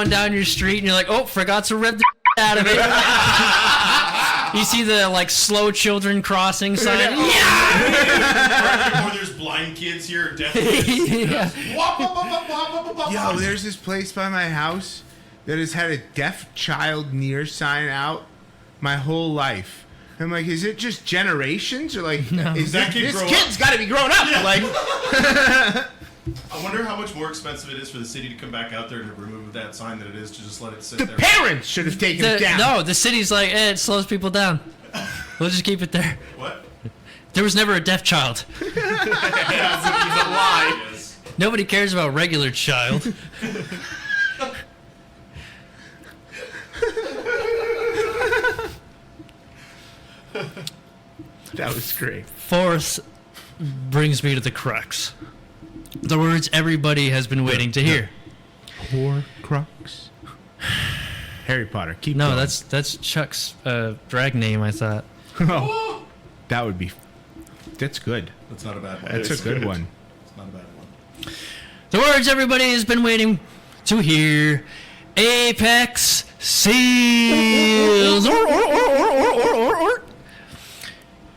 down your street and you're like, oh, forgot to rev the out of it. You see the like slow children crossing sign. Right before there's blind kids here, deaf kids. Yeah. Yo, there's this place by my house that has had a deaf child near sign out my whole life. I'm like, is it just generations or like is that kid this grow kid's got to be grown up? Yeah. Like, I wonder how much more expensive it is for the city to come back out there to remove that sign than it is to just let it sit the there. parents should have taken it down. No, the city's like, it slows people down. We'll just keep it there. What? There was never a deaf child. He's a lie. Yes. Nobody cares about regular child. That was great. Fourth brings me to the crux. The words everybody has been waiting to hear. Horcrux. Harry Potter. Keep No, going. that's Chuck's drag name, I thought. Oh, that would be. That's good. That's not a bad one. That's a good one. It's not a bad one. The words everybody has been waiting to hear. Apex Seals.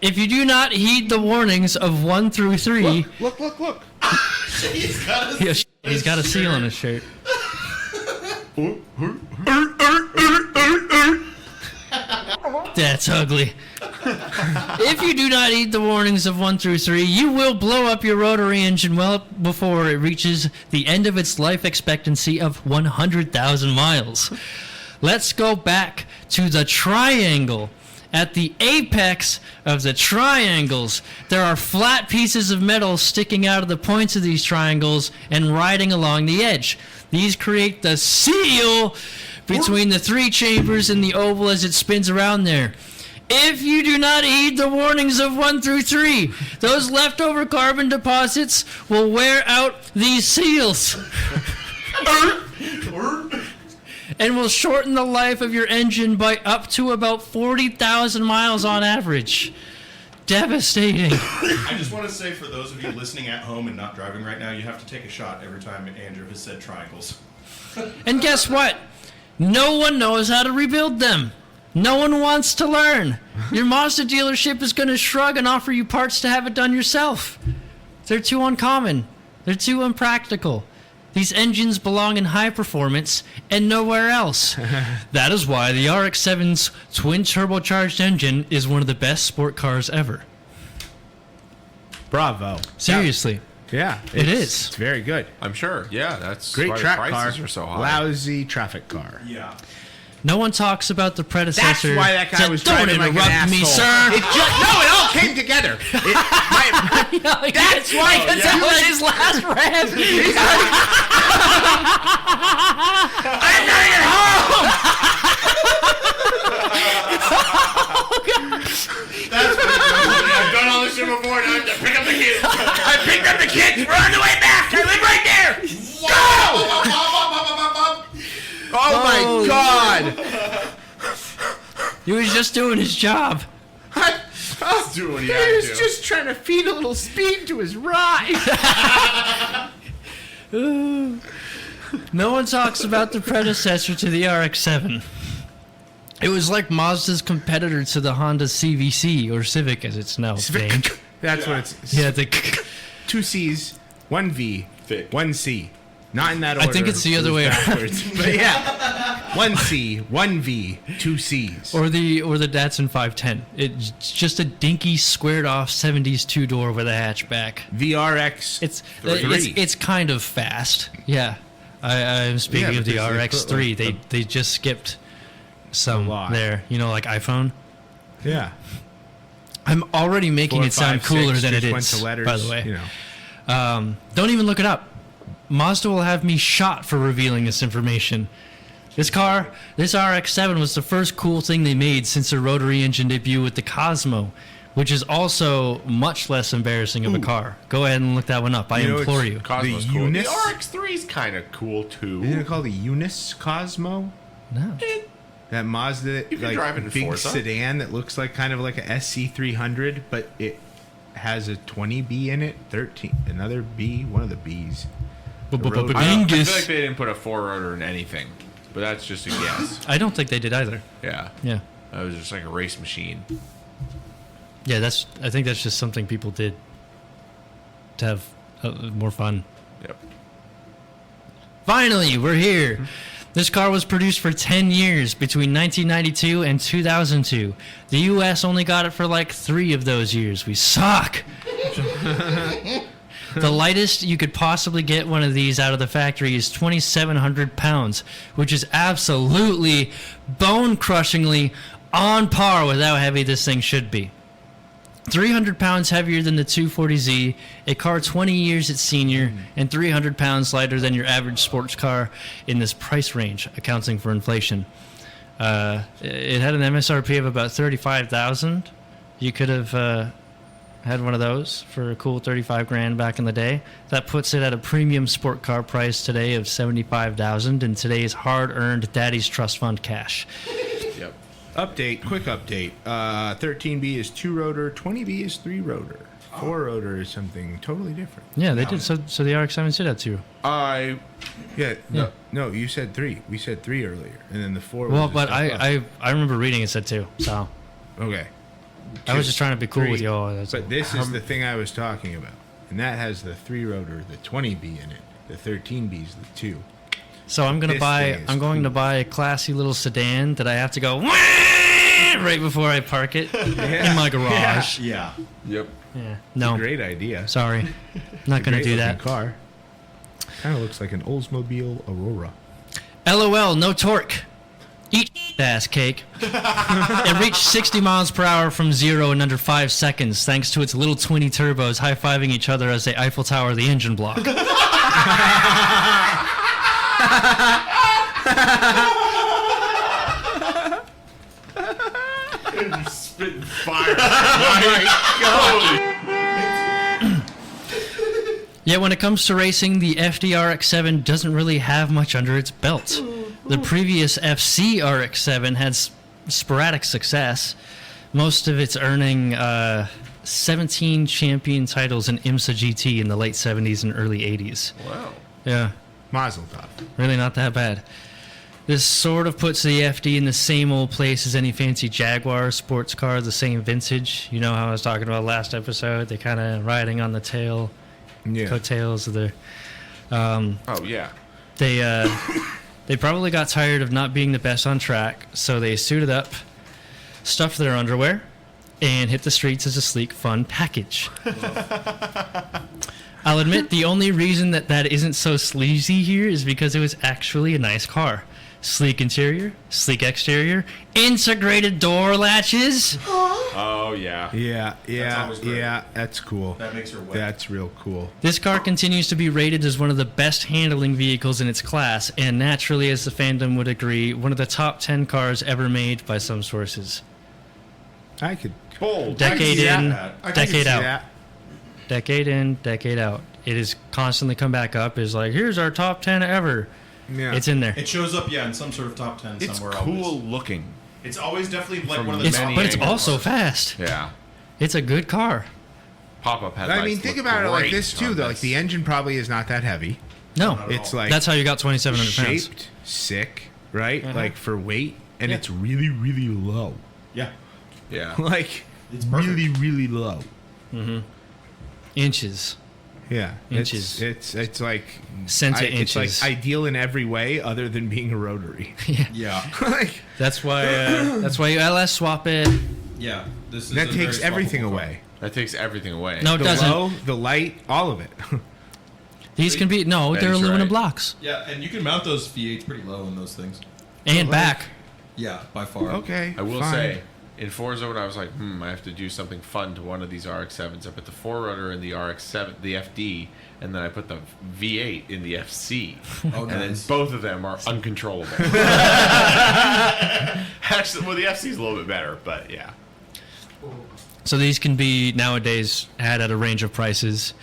If you do not heed the warnings of 1 through 3, Look. He's got a seal on his shirt. That's ugly. If you do not heed the warnings of 1 through 3, you will blow up your rotary engine well before it reaches the end of its life expectancy of 100,000 miles. Let's go back to the triangle. At the apex of the triangles, there are flat pieces of metal sticking out of the points of these triangles and riding along the edge. These create the seal between the 3 chambers and the oval as it spins around there. If you do not heed the warnings of 1 through 3, those leftover carbon deposits will wear out these seals and will shorten the life of your engine by up to about 40,000 miles on average. Devastating. I just want to say for those of you listening at home and not driving right now, you have to take a shot every time Andrew has said triangles. And guess what? No one knows how to rebuild them. No one wants to learn. Your Mazda dealership is going to shrug and offer you parts to have it done yourself. They're too uncommon. They're too impractical. These engines belong in high performance and nowhere else. That is why the RX7's twin turbocharged engine is one of the best sport cars ever. Bravo. Seriously. Yeah, It is. It's very good. I'm sure. Yeah, that's Great why track the car. prices are so high. Lousy traffic car. Yeah. No one talks about the predecessor. That's why that guy was driving like an asshole. me, sir. It all came together. That's why. Because that was his last rant. I'm going it home. That's what I've done all this shit before. Now I have to pick up the kids. I picked up the kids. We're on the way back. I live right there. Oh my God! He was just doing his job. Let's do what he He had was to. just trying to feed a little speed to his ride. No one talks about the predecessor to the RX-7. It was like Mazda's competitor to the Honda CVC, or Civic as it's now named. That's what it's. Yeah, the 2 C's, 1 V, Thick. 1 C. Not in that order. I think it's the other way around. backwards. But yeah, 1 C, 1 V, 2 C's. Or the Datsun 510. It's just a dinky, squared off 70s 2-door with a hatchback. The RX. It's kind of fast. Yeah, I'm speaking Yeah, of the because they put, RX3. They just skipped some lot. there. You know, like iPhone. Yeah. I'm already making 4, it sound 5, cooler 6, than it just went is. to letters, By the way, you know. Don't even look it up. Mazda will have me shot for revealing this information. This RX-7 was the first cool thing they made since their rotary engine debut with the Cosmo, which is also much less embarrassing of a car. Go ahead and look that one up. I You know, implore it's you. Cosmo's The cool. Eunice? The RX3 is kind of cool too. Isn't it called the Eunice Cosmo? No. That Mazda You can drive it in big Forza. sedan that looks like kind of like a SC300, but it has a 20B in it, 13, another B, one of the Bs. I feel like Angus. they didn't put a 4-rotor in anything, but that's just a guess. I don't think they did either. Yeah, Yeah. that was just like a race machine. Yeah, I think that's just something people did to have more fun. Yep. Finally, we're here. This car was produced for 10 years between 1992 and 2002. The US only got it for like 3 of those years. We suck. The lightest you could possibly get one of these out of the factory is 2,700 pounds, which is absolutely bone-crushingly on par with how heavy this thing should be. 300 pounds heavier than the 240Z, a car 20 years its senior, and 300 pounds lighter than your average sports car in this price range, accounting for inflation. It had an MSRP of about $35,000. You could have had one of those for a cool 35 grand back in the day. That puts it at a premium sport car price today of $75,000 in today's hard-earned Daddy's Trust Fund cash. Yep. Quick update. 13B is 2-rotor, 20B is 3-rotor. 4-rotor is something totally different. Yeah, they did. So the RX-7 did that too. No, you said 3. We said 3 earlier, and then the 4 Well, was but a step up. I remember reading it said 2. So Okay. I was just trying to be cool 3. with y'all. That's But this is the thing I was talking about. And that has the 3-rotor, the 20B in it. The 13B is the 2. So I'm This thing is I'm going to cool. buy a classy little sedan that I have to go right before I park it in my garage. Yeah. Yep. Yeah. No. Great idea. Sorry. Not going to do that. Car. Kind of looks like an Oldsmobile Aurora. LOL, no torque. Eat ass cake. It reached 60 miles per hour from 0 in under 5 seconds thanks to its little twinny turbos high-fiving each other as they Eiffel Tower the engine block. Spitting fire. Oh my God. Yet when it comes to racing, the FD-RX-7 doesn't really have much under its belt. The previous FC RX-7 had sporadic success, most of its earning 17 champion titles in IMSA GT in the late 70s and early 80s. Wow. Yeah, Mazel tov. really not that bad. This sort of puts the FD in the same old place as any fancy Jaguar sports car, the same vintage. You know how I was talking about last episode? They kind of riding on the coattails of their... Oh yeah. They probably got tired of not being the best on track, so they suited up, stuffed their underwear, and hit the streets as a sleek, fun package. I'll admit the only reason that isn't so sleazy here is because it was actually a nice car. Sleek interior, sleek exterior, integrated door latches. Oh yeah. always great. That's cool. That makes her wet. That's real cool. This car continues to be rated as one of the best handling vehicles in its class, and naturally, as the fandom would agree, one of the top 10 cars ever made by some sources. I could. Bold. Decade in, I can decade see out. that. Decade in, decade out. It has constantly come back up. It's like, here's our top 10 ever. Yeah. It's in there. It shows up, in some sort of top 10 It's somewhere. cool Always. looking. It's always definitely like From one of the many But it's angles. also fast. Yeah. It's a good car. Pop-up headlights. I mean, think look about it like great this too, on though. Like this. the engine probably is not that heavy. No, Not at It's all. like that's how you got 2,700 pounds. shaped, sick, right? Uh-huh. Like for weight, and Yeah. it's really, really low. Yeah. Yeah. Like It's perfect. really, really low. Inches. Yeah, Inches. It's like It's Centi-inches. like ideal in every way other than being a rotary. Yeah. Like That's why you LS swap it. Yeah. This is that a takes very everything swappable car. away. That takes everything away. No, it The doesn't. low, the light, all of it. These can be they're That's aluminum right. blocks Yeah, and you can mount those V8s pretty low in those things. and like- back. Yeah, by far. Okay, I will fine. say, in Forza, when I was like, I have to do something fun to one of these RX-7s. I put the 4Runner in the RX-7, the FD, and then I put the V8 in the FC. Oh, And then nice. both of them are uncontrollable. Actually, well, the FC is a little bit better, but yeah. So these can be nowadays had at a range of prices,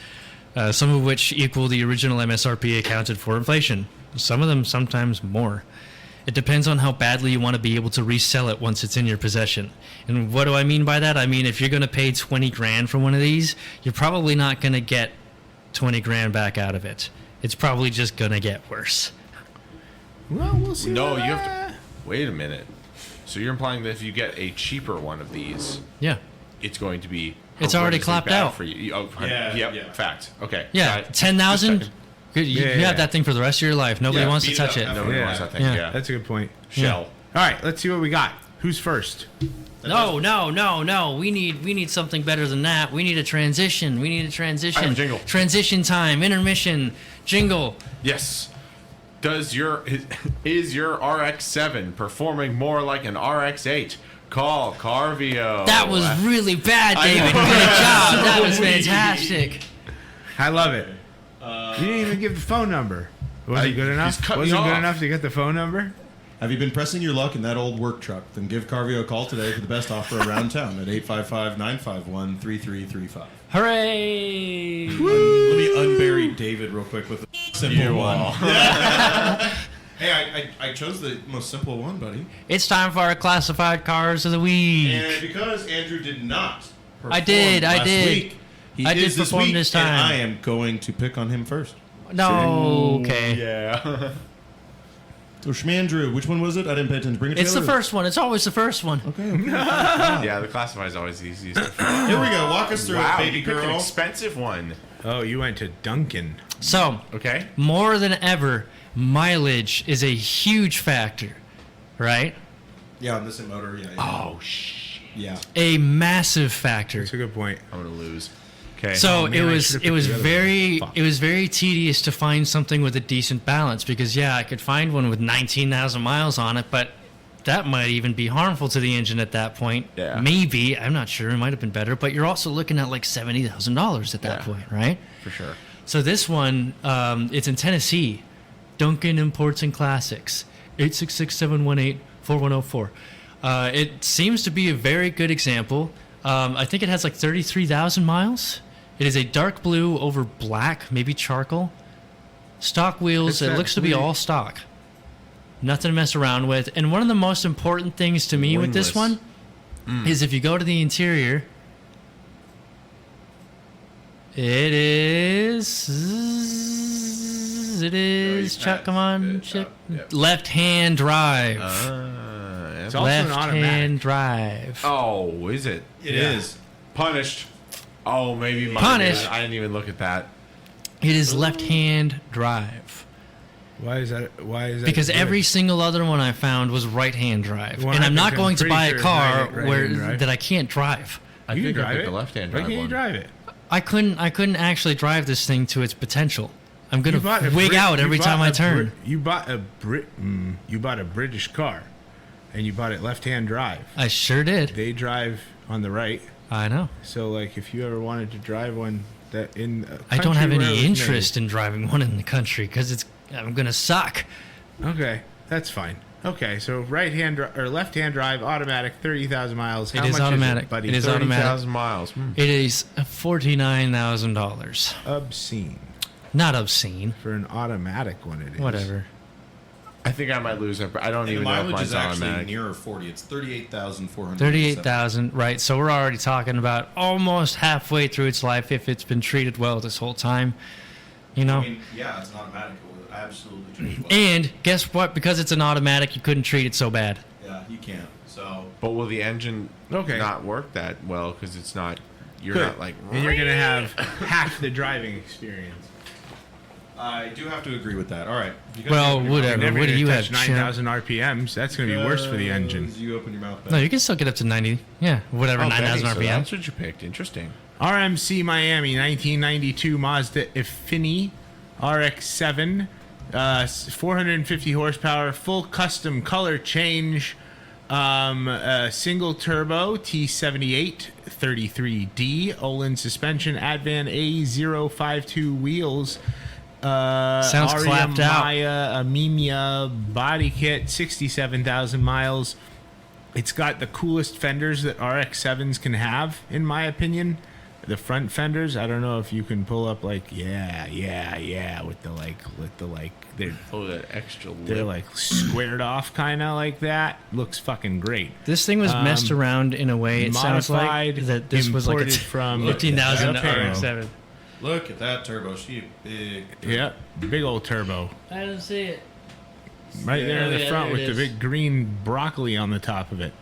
some of which equal the original MSRP accounted for inflation. Some of them sometimes more. It depends on how badly you want to be able to resell it once it's in your possession. And what do I mean by that? I mean, if you're going to pay 20 grand for one of these, you're probably not going to get 20 grand back out of it. It's probably just going to get worse. Well, we'll see. No, what, you have to. Wait a minute. So you're implying that if you get a cheaper one of these, Yeah. it's going to be. It's already horrendously clapped bad out. for you. Oh, Yeah, yep. yeah. Fact. Okay. Yeah. Got it. 10,000? Just Good. You Yeah. have that thing for the rest of your life. Nobody Yeah, wants to beat it touch up. it. Nobody Yeah. wants that thing. Yeah. Yeah. That's a good point. Shell. All right, let's see what we got. Who's first? No. We need something better than that. We need a transition. We need a transition. I have a jingle. Transition time. Intermission. Jingle. Yes. Is your RX-7 performing more like an RX-8? Call Carvio. That was really bad, I David. know. Good job. That was Sweet. fantastic. I love it. You didn't even give the phone number. Wasn't I- good enough? he's cut me Wasn't good off. enough to get the phone number? Have you been pressing your luck in that old work truck? Then give Carvio a call today for the best offer around town at 855-951-3335. Hooray! Let me unbury David real quick with a simple one. Hey, I chose the most simple one, buddy. It's time for our classified cars of the week. And because Andrew did not perform I did. last Week, he I is did this perform week, this and time. I am going to pick on him first. No, okay. Yeah. So, Shmandrew, which one was it? I didn't pay attention. Bring it It's the together. first one. It's always the first one. Okay. Yeah, the classified is always the easiest to find. Here we go. Walk us through Wow, it, baby you picked an girl. expensive one. Oh, you went to Duncan. So, Okay. more than ever, mileage is a huge factor, right? Yeah, on this motor. Yeah. Oh, shit. Yeah. A massive factor. That's a good point. I'm going to lose. Okay. So Oh, man, I should've picked the other one. Fuck. it was very tedious to find something with a decent balance because I could find one with 19,000 miles on it, but that might even be harmful to the engine at that point. Yeah. Maybe, I'm not sure, it might have been better, but you're also looking at like $70,000 at that Yeah. point, right? For sure. So this one, it's in Tennessee, Duncan Imports and Classics, 866-718-4104. It seems to be a very good example. I think it has like 33,000 miles. It is a dark blue over black, maybe charcoal. Stock wheels. It's It that looks to be blue- all stock. Nothing to mess around with. And one of the most important things to me with this Wingless. one is if you go to the interior, it is. Chuck, come on, Chip. Left-hand drive. It's also an automatic. Left-hand drive. Oh, is it? It is. Punished. Oh, maybe mine Punished. is. I didn't even look at that. It is left-hand drive. Why is that? Because good? every single other one I found was right-hand drive, One and I I'm not picked, I'm going to pretty buy sure a is car right-hand where drive. that I can't drive. I You can think I drive picked it. the left-hand Why drive can't you one. drive it? I couldn't actually drive this thing to its potential. I'm gonna wig out every time I turn. You bought a British car, and you bought it left-hand drive. I sure did. They drive on the right. I know. So, like, if you ever wanted to drive one that in I don't have any interest in driving one in the country because I'm gonna suck. Okay, that's fine. Okay, so right-hand or left-hand drive, automatic, 30,000 miles. It is automatic, buddy. It is automatic. 30,000 miles. It is $49,000. Obscene. Not obscene. For an automatic one, it is. Whatever. I think I might lose it, but I don't even know if mileage mine's is actually automatic. nearer 40. It's 38,400. 38,000, right? So we're already talking about almost halfway through its life if it's been treated well this whole time. You know. I mean, yeah, it's an automatic. It will absolutely treat well. And guess what? Because it's an automatic, you couldn't treat it so bad. Yeah, you can't. So. But will the engine Okay. not work that well because it's not? You're Good. not like. And you're going to have half the driving experience. I do have to agree with that. All right. Well, whatever. Never What do gonna you have, touch champ? 9,000 RPMs. That's going to be worse for the engine. You open your mouth. No, you can still get up to 90. Yeah, whatever, Oh, 9,000 Benny, so RPM. that's what you picked. Interesting. RMC Miami 1992 Mazda Affinity RX7, 450 horsepower, full custom color change, single turbo T78 33D, Olin suspension, Advan A052 wheels. Sounds Aria clapped out. Maya Amemia body kit, 67,000 miles. It's got the coolest fenders that RX7's can have, in my opinion. The front fenders, I don't know if you can pull up like they're Oh, that extra they're lip. like squared off kind of like that. Looks fucking great. This thing was messed around in a way. It sounds like Modified, that this was like a imported from 15,000 Japan. RX7. Look at that turbo. She a big. Yep, big old turbo. I don't see it. Right there in the Yeah, front there with it the is. big green broccoli on the top of it.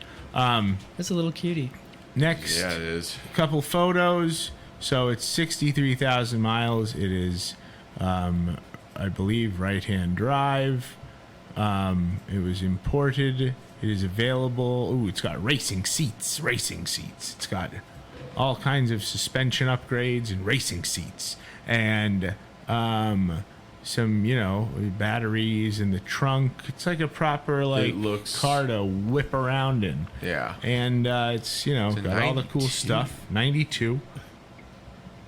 It's a little cutie. Next, Yeah, it is. couple photos. So it's 63,000 miles. It is, I believe, right-hand drive. It was imported. It is available. Ooh, it's got racing seats. It's got all kinds of suspension upgrades and racing seats. And some, batteries in the trunk. It's like a proper, car to whip around in. Yeah. And it's, got all the cool 92. stuff. 92.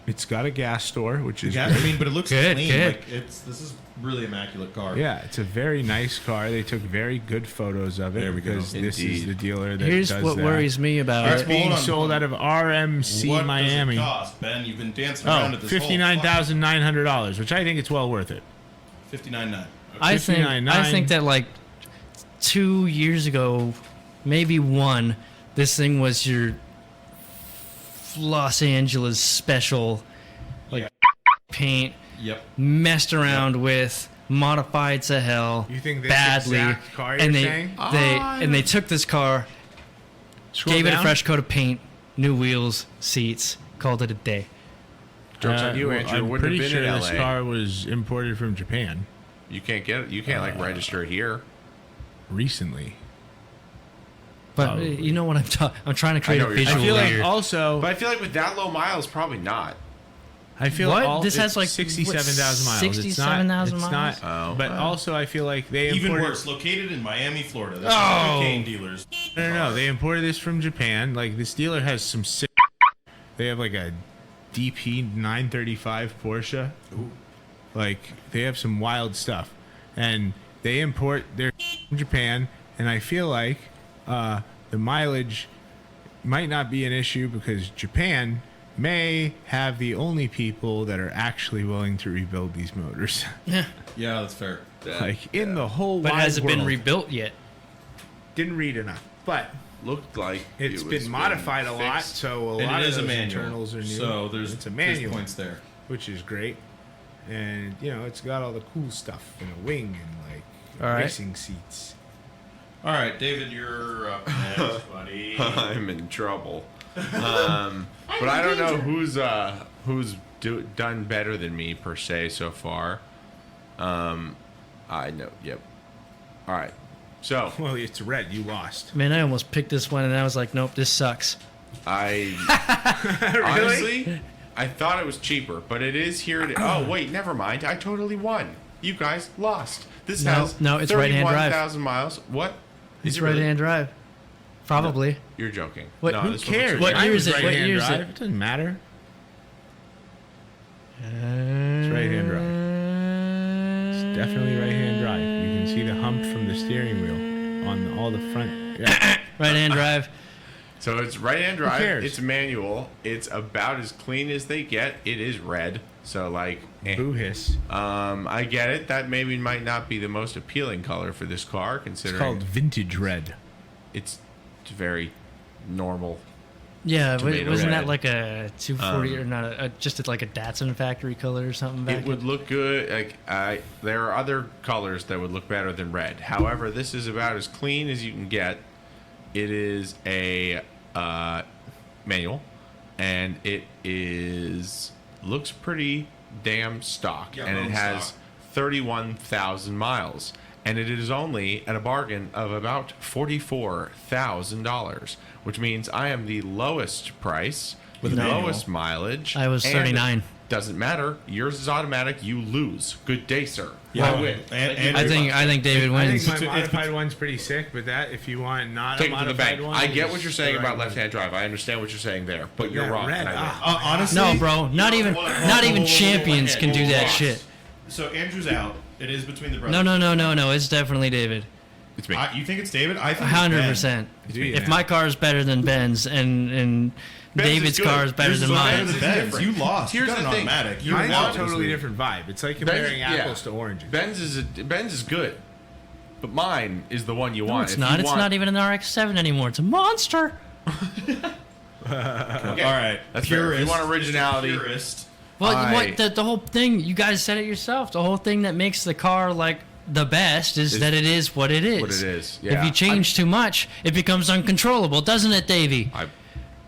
It's got a gas store, which is Yeah, great. I mean, but it looks Good, clean. good. Like this is really immaculate car. Yeah, it's a very nice car. They took very good photos of it There we go. because this is Indeed. the dealer that Here's does what that. worries me about It's it. Well, being hold on, sold hold on. out of RMC What Miami. does it cost, Ben? You've been dancing around Oh, at this whole $59,900, which I think it's well worth it. $59,900. I think 59.9. that like 2 years ago, maybe one, this thing was your Los Angeles special, like paint, Yep. messed around with, modified to hell, You think this badly, exact car and you're they saying? they took this car, Scroll gave it a down. fresh coat of paint, new wheels, seats, called it a day. Joke's on you, well, Andrew. I'm Wouldn't pretty have sure been in this LA. car was imported from Japan You can't get it. You can't register it here. recently. But Probably. you know what I'm trying to create know a what you're I visual feel like here. also. But I feel like with that low miles, probably not. I feel What? This it's has, like, 67,000 miles. 67,000 it's miles? not. Oh. But also, I feel like they Even imported, worse, located in Miami, Florida. That's Oh. cocaine dealers. No, they imported this from Japan. Like this dealer has some sick. They have like a DP 935 Porsche. Like they have some wild stuff, and they import their from Japan. And I feel like the mileage might not be an issue because Japan may have the only people that are actually willing to rebuild these motors. Yeah, that's fair. Like in the whole But wide has it been world. rebuilt yet? Didn't read enough, but Looked like it's it was been modified a lot, fixed. so a And lot it of is a those manual. internals are new. So there's it's a there's manual, points there. which is great, and it's got all the cool stuff and a wing and like All right. racing seats. All right, David, you're up next, buddy. I'm in trouble. But I don't know who's done better than me per se so far. I know. Yep. All right. So Well, it's red. You lost. Man, I almost picked this one, and I was like, nope, this sucks. I honestly I thought it was cheaper, but it is here. Oh wait, never mind. I totally won. You guys lost. This has no, it's right-hand drive. 31,000 miles. What? It's right-hand drive. Probably. No, you're joking. What- No, who this one cares? looks What year is it? Right-hand What year is drive. it? It doesn't matter. It's right-hand drive. It's definitely right-hand drive. You can see the hump from the steering wheel on all the front. Yeah. Right-hand drive. So it's right-hand drive. cares? It's manual. It's about as clean as they get. It is red. So like, Boo hiss. I get it. That maybe might not be the most appealing color for this car, It's considering called vintage red. it's very normal. Yeah, Tomato wasn't red. that like a 240 or not? Just like a Datsun factory color or something back It would look good. Like there are other colors that would look better than red. However, this is about as clean as you can get. It is a manual, and it is looks pretty damn stock, Yeah, and it bone has stock. 31,000 miles, and it is only at a bargain of about $44,000, which means I am the lowest price with the manual. lowest mileage. I was and 39. Doesn't matter. Yours is automatic. You lose. Good day, sir. Yeah. I win. And I think David I wins. think my modified one's pretty sick, but that if you want not Take a it to the modified bank. one, I get is what you're saying the about right one. left-hand drive. I understand what you're saying there, but you're that wrong. red, and I win. honestly, No, bro. Not even Whoa, champions can do that shit. So Andrew's out. It is between the brothers. No. It's definitely David. It's me. You think it's David? I think it's Ben. 100%. me. If my car is better than Ben's and Ben's David's is good. car is better Yours than is better mine. than Ben's. different. You lost. Here's you got the an thing. automatic. You Mine's won a totally this week. different vibe. It's like Ben's- comparing yeah. apples to oranges. Ben's is good, but mine is the one you No, want. it's If not. you It's want- not even an RX-7 anymore. It's a monster. Okay. All right. That's fair. If you want Purist. originality, Purist. Well, I- the whole thing, you guys said it yourself. The whole thing that makes the car like the best is that it is what it is. what it is. If Yeah. you change too much, it becomes uncontrollable, doesn't it, Davey?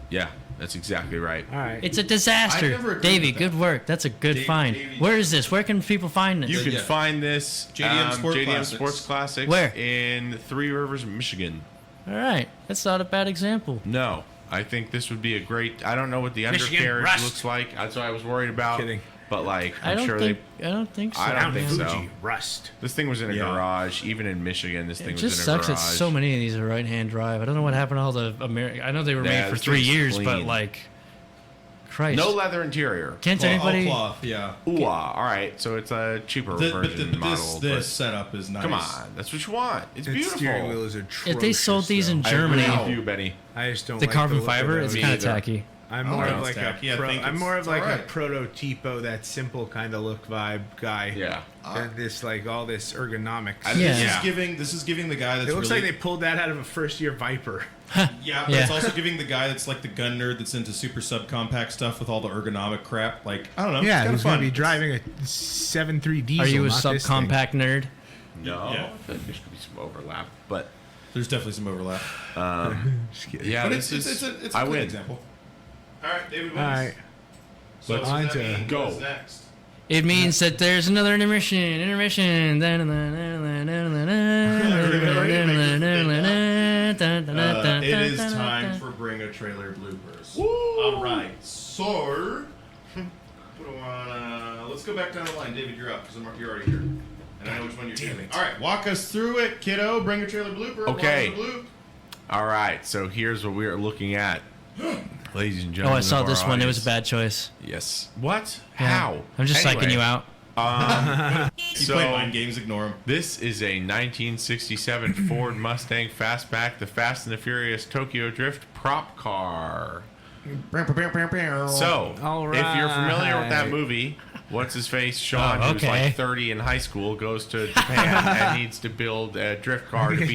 Yeah, that's exactly right. All right. It's a I never disaster. agreed Davey, with that. good work. That's a good find. Davey. Where is this? Where can people find this? You can Yeah. find this JDM Sport JDM Classics. Sports Classics Where? in Three Rivers, Michigan. All right, that's not a bad example. No, I think this would be a great. I don't know what the Michigan undercarriage Rust. looks like. That's what I was worried about. Kidding. But like, I I'm don't sure think. I don't think so. I don't Mount think Fuji, so. Rust. this thing was in a Yeah. garage. Even in Michigan, this thing It was just in a sucks garage. that so many of these are right-hand drive. I don't know what happened to all the American. I know they were Yeah, made for this 3 thing's years, but clean. like, Christ, No leather interior. can't All anybody? cloth, yeah. Ooh, all right. So it's a cheaper version model. This but setup is nice. come on, that's what you want. It's That beautiful. steering wheel is atrocious. If they sold these in I agree Germany, with you, Benny. I just don't the like carbon look of fiber, those. it's kind of either. tacky. I'm I more don't of know, like Stacky. I a think I'm it's more of like a alright. prototypo, that simple kind of look vibe guy. Yeah. Than this like all this ergonomics. Yeah. This is giving the guy that's It looks really, like they pulled that out of a first year Viper. yeah, but Yeah. it's also giving the guy that's like the gun nerd that's into super subcompact stuff with all the ergonomic crap. Like, I don't know. Yeah, it's he's kind gonna of be driving a 7.3 diesel. Are you a not this thing. subcompact nerd? No, Yeah. I think there should be some overlap, but There's definitely some overlap. Just kidding. yeah, But this it's is. a I clean win. example. All right, David wins. All right. So Let's what does that on to mean? go. What's next? It means that there's another intermission. It is time for Bring a Trailer Bloopers. All right, so what do I wanna- let's go back down the line. David, you're up because you're already here, and I know which one you're doing. All right, walk us through it, kiddo. Bring a Trailer Blooper. Okay. Walk the bloop. All right, so here's what we are looking at, ladies and Oh, gentlemen. I saw of this our one. It was a audience. bad choice. Yes. What? Yeah. How? I'm just psyching Anyway, you out. You So- play mind games. Ignore him. This is a 1967 Ford Mustang Fastback, the Fast and the Furious Tokyo Drift prop car. So, All if you're familiar with that right. movie, what's his face? Sean, Oh, who's okay. like 30 in high school, goes to Japan and needs to build a drift car to beat the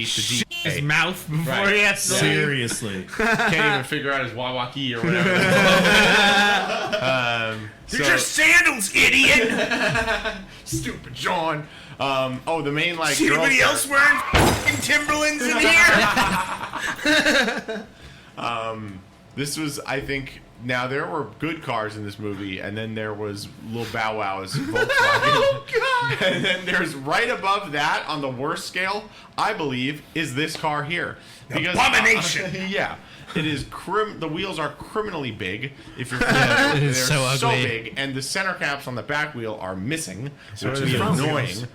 His GA. mouth before Right. he has to leave. Seriously. Can't even figure out his Wawaki or whatever. They're just sandals, idiot. stupid John. The main like See anybody girl- else wearing f***ing Timberlands in here? This was, I think, Now there were good cars in this movie, and then there was Lil Bow Wow's Volkswagen. Oh God! And then there's right above that on the worst scale, I believe, is this car here. Because, Abomination. Yeah. It is the wheels are criminally big. If you're familiar, it is they're so ugly. big, and the center caps on the back wheel are missing, So which are is the front annoying. wheels.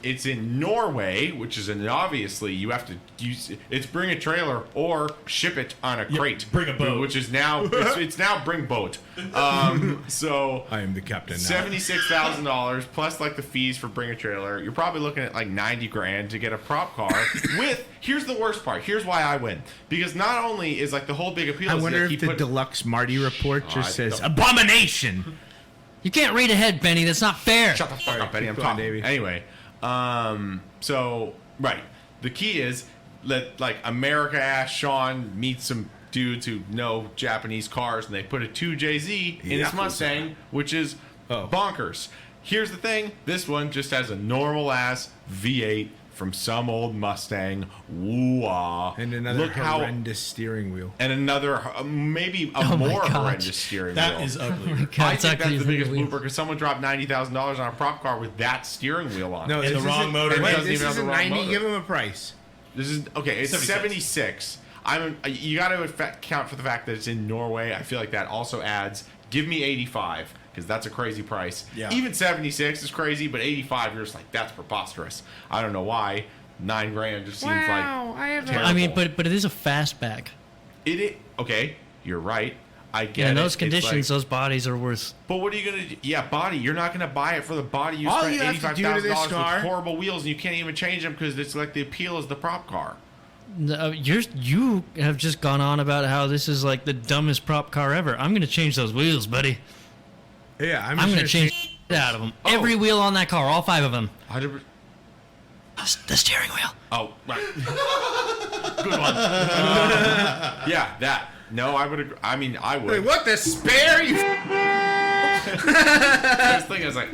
It's in Norway, which is obviously you have to use. It's bring a trailer or ship it on a crate. bring a boat. which is now it's now bring boat. So I am the captain now. $76,000 plus like the fees for bring a trailer. You're probably looking at like 90 grand to get a prop car. With here's the worst part. Here's why I win, because not only is like the whole big appeal. I is wonder that if he the put- deluxe Marty report just I says don't- abomination. You can't read ahead, Benny. That's not fair. Shut the fuck up, Benny. I'm keep going, talking. Davey. Anyway, so right. The key is that like America ass Sean meets some dudes who know Japanese cars, and they put a 2JZ in his Yakuza. Mustang, which is bonkers. Here's the thing: this one just has a normal ass V8 from some old Mustang. Woo-ah. And another Look how horrendous steering wheel. and another maybe a Oh my more gosh. horrendous steering That wheel. is ugly. God, I it's think that's actually the biggest really- blooper because someone dropped $90,000 on a prop car with that steering wheel on. No, it. And this the wrong isn't- motor. Wait, Doesn't this even have the isn't wrong 90. motor. Give him a price. This is okay. It's 76. You got to count for the fact that it's in Norway. I feel like that also adds. Give me 85 because that's a crazy price. Yeah. Even 76 is crazy, but 85 you're just like that's preposterous. I don't know why. $9,000 just seems like terrible. I mean, but it is a fastback. Okay. You're right. I get Yeah, in it. those It's conditions, like- those bodies are worth. but what are you gonna do? Yeah, body. You're not gonna buy it for the body. You All spent you have to do to $85,000 this with car- horrible wheels, and you can't even change them because it's like the appeal is the prop car. You have just gone on about how this is like the dumbest prop car ever. I'm gonna change those wheels, buddy. Yeah, I'm gonna change the out of them. Oh. Every wheel on that car, all 5 of them. 100%. The steering wheel. Oh, right. Good one. Yeah, that. No, I would agree. I mean, I would. Wait, what the spare? You I was thinking, I was like,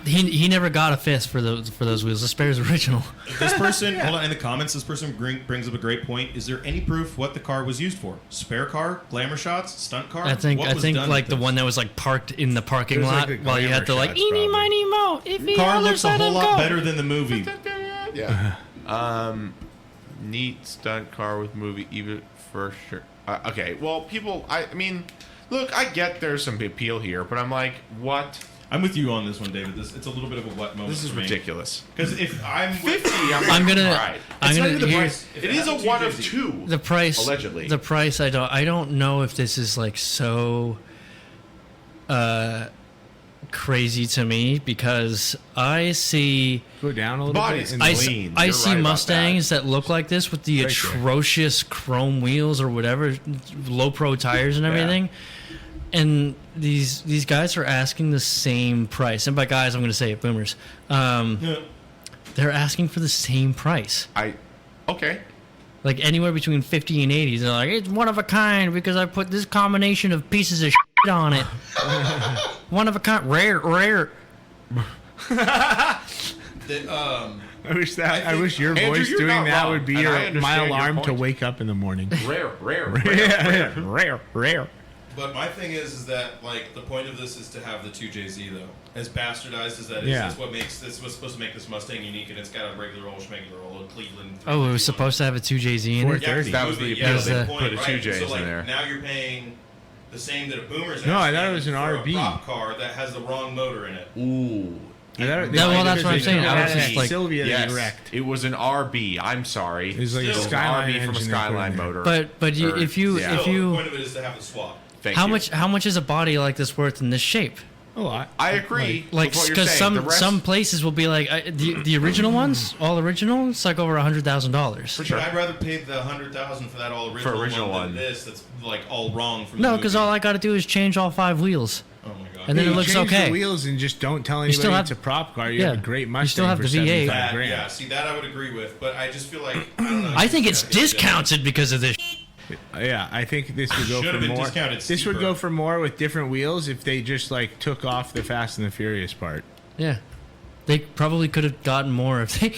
He never got a fist for those wheels. The spare's original. This person, hold on, in the comments, this person brings up a great point. Is there any proof what the car was used for? Spare car, glamour shots, stunt car? I think What was done like with the this? one that was like parked in the parking It was lot like the while you had to glamour like shots, eeny probably. miny mo. If he car hollers, looks a let whole him lot go. better than the movie. yeah. Neat stunt car with movie, even for sure. Okay, well, people, I mean, look, I get there's some appeal here, but I'm like, what? I'm with you on this one, David. It's a little bit of a what moment. This is for me. ridiculous. Because if I'm 50, I'm gonna. All right. I'm It's not gonna. even the Here, price. If It is a has one of 250. two. the price. Allegedly. The price. I don't know if this is like so. Crazy to me because I see. go down a little Body's bit. I, And clean. see, You're I see right about Mustangs that. Look like this with the Right there. atrocious chrome wheels or whatever, low pro tires and everything. And these guys are asking the same price. And by guys, I'm going to say it, boomers. They're asking for the same price. Okay. Like anywhere between 50 and 80. They're like, it's one of a kind because I put this combination of pieces of shit on it. One of a kind. Rare. I wish that. I wish your Andrew, voice you're doing not that wrong, would be and I my understand your alarm to point. wake up in the morning. Rare. Rare. But my thing is that like the point of this is to have the 2JZ though. As bastardized as that is, Yeah. that's what makes this was supposed to make this Mustang unique, and it's got a regular old schmegular old Cleveland. Oh, it was supposed to have a 2JZ in it? 430. That was the yeah, appeal. the They point, put a right? 2Js so, like, in there. Now you're paying the same that a Boomer's No, I asking thought it was an for RB. a prop car that has the wrong motor in it. Ooh. well, that's what I'm saying. I was just like- Sylvia Yes, wrecked. it was an RB. I'm sorry. It was like Still, a it was an Skyline RB from a engine Skyline they put in motor. But you, Or- if you yeah. if So the you point of it is to have the swap. Thank how you. much is a body like this worth in this shape? A lot. I agree. Like with what you're because saying. The some rest- some places will be like the original ones, all original. It's like over $100,000. For sure. But I'd rather pay the $100,000 for that all original, original one one. than this that's like all wrong from No, the because movie. all I got to do is change all 5 wheels, Oh my god. and then Yeah, it you looks change okay. the wheels and just don't tell You still anybody have- it's a prop car. You yeah, have a great you Mustang still have for the V8. 75 That, grand. yeah, see that I would agree with, but I just feel like I don't know. I think it's Yeah, discounted because of this. Yeah, I think this would go Should for have been more. discounted This would steeper. go for more with different wheels if they just like took off the Fast and the Furious part, Yeah, they probably could have gotten more if they.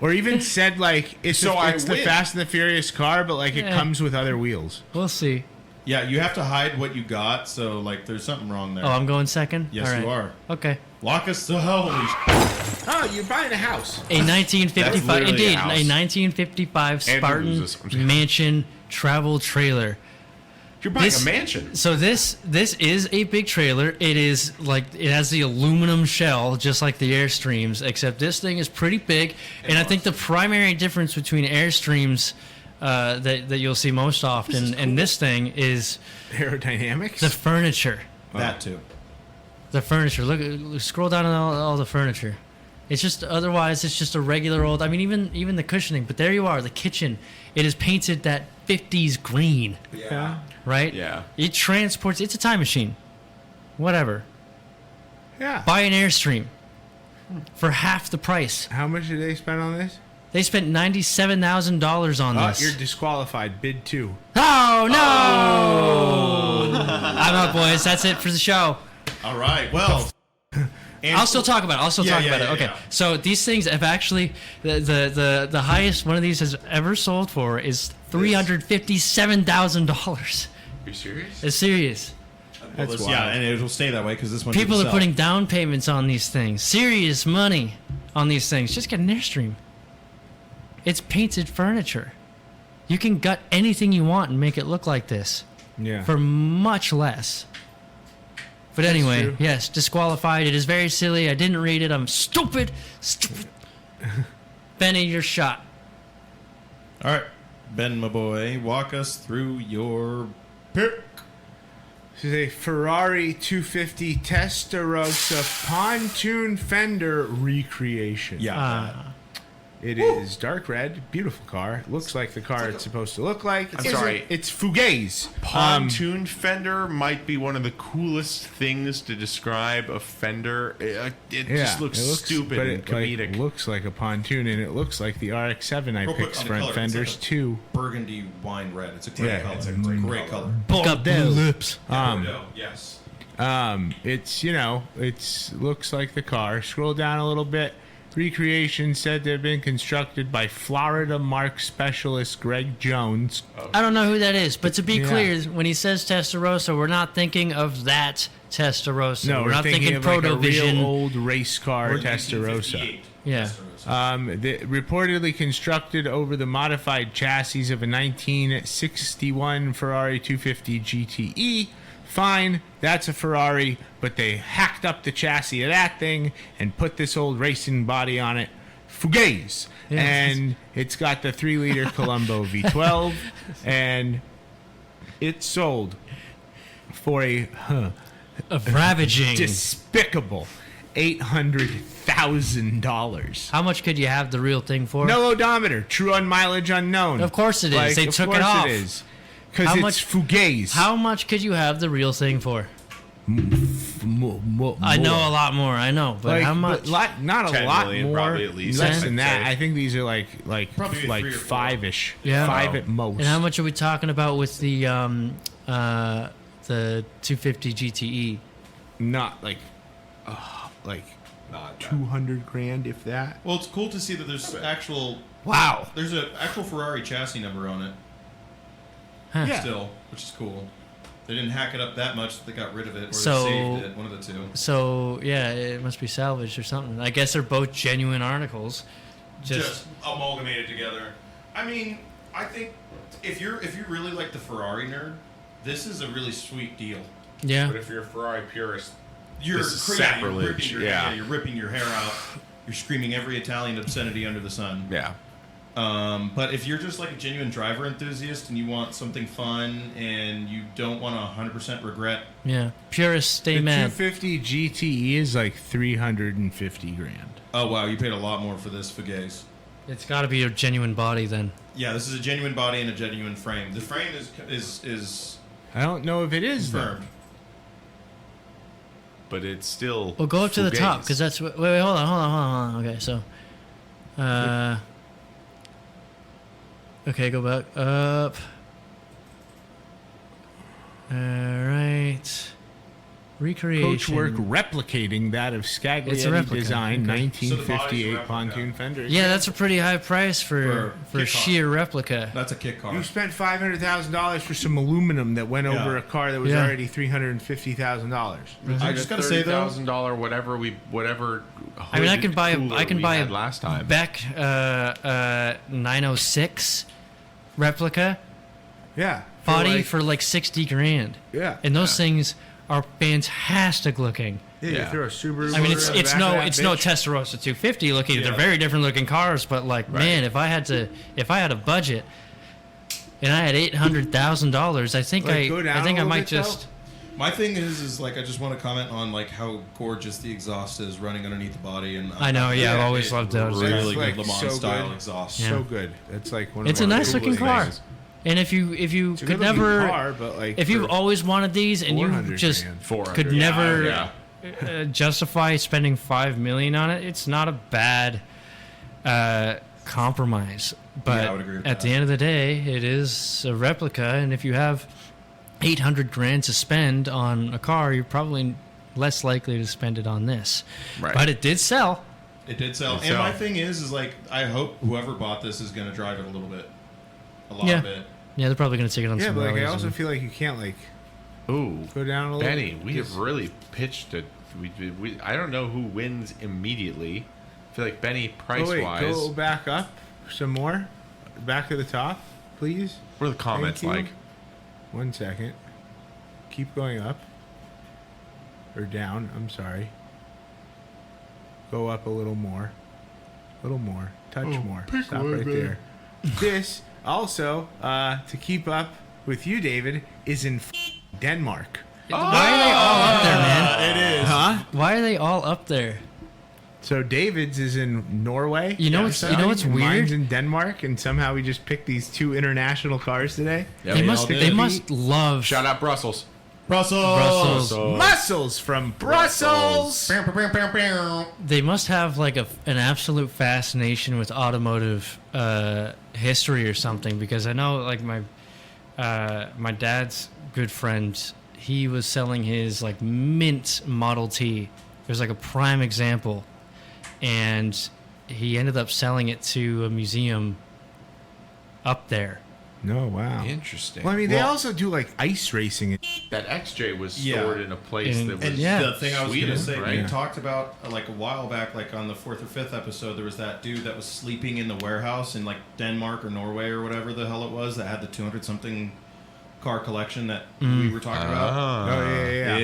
or even said like it's So the I Fast and the Furious car, but like it Yeah. comes with other wheels. We'll see. Yeah, you have to hide what you got, so like there's something wrong there. Oh, I'm going second? Yes, All right. you are. Okay. Walk us to hell. Oh, you're buying a house. A 1955, literally a indeed, a house. 1955 Andrew Spartan loses. I'm sorry. mansion travel trailer. You're buying This- a mansion. So this is a big trailer. It is like it has the aluminum shell, just like the Airstreams, except this thing is pretty big. And I think the primary difference between Airstreams that you'll see most often and this thing is Aerodynamics. the furniture. That too. The furniture. Look, scroll down on all the furniture. It's just otherwise it's just a regular old. I mean, even the cushioning. But there you are, the kitchen. It is painted that 50s green, yeah. right? Yeah. It transports. It's a time machine. Whatever. Yeah. Buy an Airstream for half the price. How much did they spend on this? They spent $97,000 on Oh, this. you're disqualified. Bid 2. Oh no! I'm up, boys. That's it for the show. All right. Well, I'll still talk about it. Yeah, Okay. yeah. So these things have actually the highest one of these has ever sold for is $357,000. Are you serious? It's serious. That's wild. yeah, and it will stay that way because this one. People didn't are sell. putting down payments on these things. Serious money on these things. Just get an Airstream. It's painted furniture. You can gut anything you want and make it look like this Yeah. for much less. But That's anyway, true. yes, disqualified. It is very silly. I didn't read it. I'm stupid. Stupid. Benny, your shot. All right, Ben, my boy, walk us through your pick. This is a Ferrari 250 Testarossa pontoon fender recreation. Yeah. It is dark red, beautiful car. Looks like the car it's supposed to look like. I'm sorry. It's Fugaze. Pontoon fender might be one of the coolest things to describe a fender. It just looks stupid but and it like, comedic. looks like a pontoon, and it looks like the RX-7 I Real quick picked on the front color, it's fenders like a too. Burgundy wine red. It's a great Yeah, color. it's a great color. Got blue lips. Yes. It's it's looks like the car. Scroll down a little bit. Recreation said they've been constructed by Florida Mark specialist Greg Jones. I don't know who that is, but to be Yeah. clear, when he says Testarossa, we're not thinking of that Testarossa. No, we're we're not thinking thinking of like a Protovision. real old race car Or Testarossa. 1958 Yeah. Testarossa. Reportedly constructed over the modified chassis of a 1961 Ferrari 250 GTE. Fine, that's a Ferrari, but they hacked up the chassis of that thing and put this old racing body on it. Fugaze. Yeah. And it's got the 3-liter Colombo V12, and it sold for a Ravaging. despicable $800,000. How much could you have the real thing for? No odometer. True on mileage unknown. Of course it is. They of took it course off. It is. Because How it's much- Fugaze. How much could you have the real thing for? More. I know a lot more. I know, but how much? Not a 10 lot million, more. probably at least, Less I'd than that. say. I think these are like Probably 3 or 4. 5-ish. Yeah. 5 at most. And how much are we talking about with the 250 GTE? Not like Not that. 200 grand, if that. Well, it's cool to see that there's Wow. there's an actual Ferrari chassis number on it Huh. Yeah. still, which is cool. They didn't hack it up that much that they got rid of it, or So- they saved it. One of the two. So yeah, it must be salvaged or something. I guess they're both genuine articles. Just amalgamated together. I mean, I think if you really like the Ferrari nerd, this is a really sweet deal. yeah. But if you're a Ferrari purist, You're This is crazy. sacrilege, You're ripping your hair out. You're screaming every Italian obscenity under the sun. yeah. But if you're just like a genuine driver enthusiast and you want something fun and you don't want to 100% regret, Yeah. Purists stay The mad. 250 GTE is like 350 grand. oh wow, you paid a lot more for this Fugaze. It's got to be a genuine body then. Yeah, this is a genuine body and a genuine frame. The frame is I don't know if it is though. confirmed. But it's still. Well, go up to the top Fugaze. because that's. Wait, hold on. Okay, so. Okay, go back up. All right. recreation. coachwork replicating that of It's a Scaglietti replica, design okay. 1958 replica. pontoon fenders. Yeah, that's a pretty high price for For kit car. sheer replica. That's a kit car. You spent $500,000 for some aluminum that went Yeah. over a car that was Yeah. already $350,000. I just gotta say though, $30,000 whatever I mean, I can buy a a last time. Beck 906 replica Yeah. body for like 60 grand. yeah. And those things are fantastic looking. Yeah, you Yeah. throw a Subaru. I mean, motor on the it's back no of that it's no bitch. Testarossa 250 looking. Yeah. They're very different looking cars, but like man, if I had a budget and I had $800,000, I think Like, go down I a think I little might bit, though? just my thing is like I just want to comment on like how gorgeous the exhaust is running underneath the body, and I know, yeah, I've always loved those. really It's, like, good Le Mans so style good. exhaust. Yeah. So good. It's like one It's of a my nice looking coolest car. things. And if you It's a could good-looking never car, but like if you've for always wanted these and you 400 just grand. 400. could Yeah, never yeah. justify spending $5 million on it, it's not a bad compromise. But Yeah, I would agree with at that. the end of the day, it is a replica, and if you have 800 grand to spend on a car, you're probably less likely to spend it on this. Right. But it did sell. It did sell. It And sell. my thing is like I hope whoever bought this is going to drive it a little bit, a lot Yeah. of it. Yeah, they're probably going to take it on Yeah, some but like I rallies also and- feel like you can't like Ooh, go down a little. Benny, we because- have really pitched it. We I don't know who wins immediately. I feel like Benny, price Oh wait, wise, go back up some more, back to the top, please. what are the comments Thank you. like? 1 second. Keep going up or down. I'm sorry. Go up a little more. A little more. Touch more. Stop right there. This also, to keep up with you, David, is in Denmark. Why are they all up there, man? It is. Huh? Why are they all up there? So David's is in Norway. You know or what's- you something, know what's and weird? Mine's in Denmark, and somehow we just picked these two international cars today. Yeah, They we must all did. they must love Shout out Brussels. Brussels. Muscles from Brussels. They must have like an absolute fascination with automotive history or something, because I know like my dad's good friend, he was selling his like mint Model T. It was like a prime example, and he ended up selling it to a museum up there. No, wow. Interesting. Well, I mean, they Well- also do like ice racing. that XJ was Yeah. stored in a place And- that was And Yeah. the thing I was Sweden, going to say, right? we talked about like a while back, like on the 4th or 5th episode, there was that dude that was sleeping in the warehouse in like Denmark or Norway or whatever the hell it was that had the 200 something car collection that we were talking about. Ah. Oh, yeah.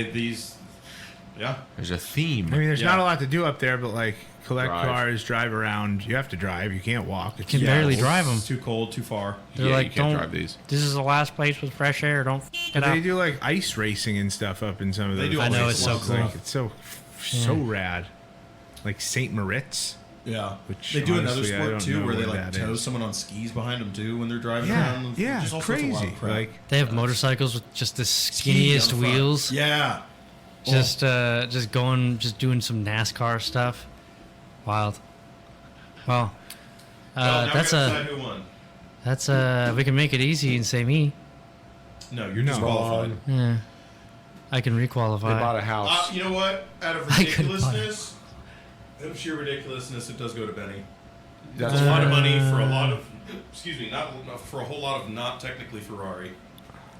Yeah. There's a theme. I mean, there's Yeah. not a lot to do up there, but like collect Drive. cars, drive around. You have to drive. You can't walk. It's Can barely drive 'em. It's too cold, too far. They're Yeah, like, you can't don't. drive these. This is the last place with fresh air. Don't f it But up. they do like ice racing and stuff up in some of They those. do I know, always it's so love cool. Like, it's so rad. Like Saint Moritz. Yeah. Which, They do another honestly, I sport don't too know where they what like that tow is. someone on skis behind them too when they're driving Yeah, around. yeah, Just all sorts of wild crazy. crap. Like They have motorcycles with just the Ski skinniest on the front. wheels. Yeah. Just doing some NASCAR stuff. Wild. Well, Well, now that's we gotta a decide who won. we can make it easy and say me. No, you're No. disqualified. Yeah, I can They requalify. bought a house. You know what? Out of I couldn't buy it. ridiculousness, out of sheer ridiculousness, it does go to Benny. That's It's a lot of money for a Uh, lot of, excuse me, not for a whole lot of not technically Ferrari.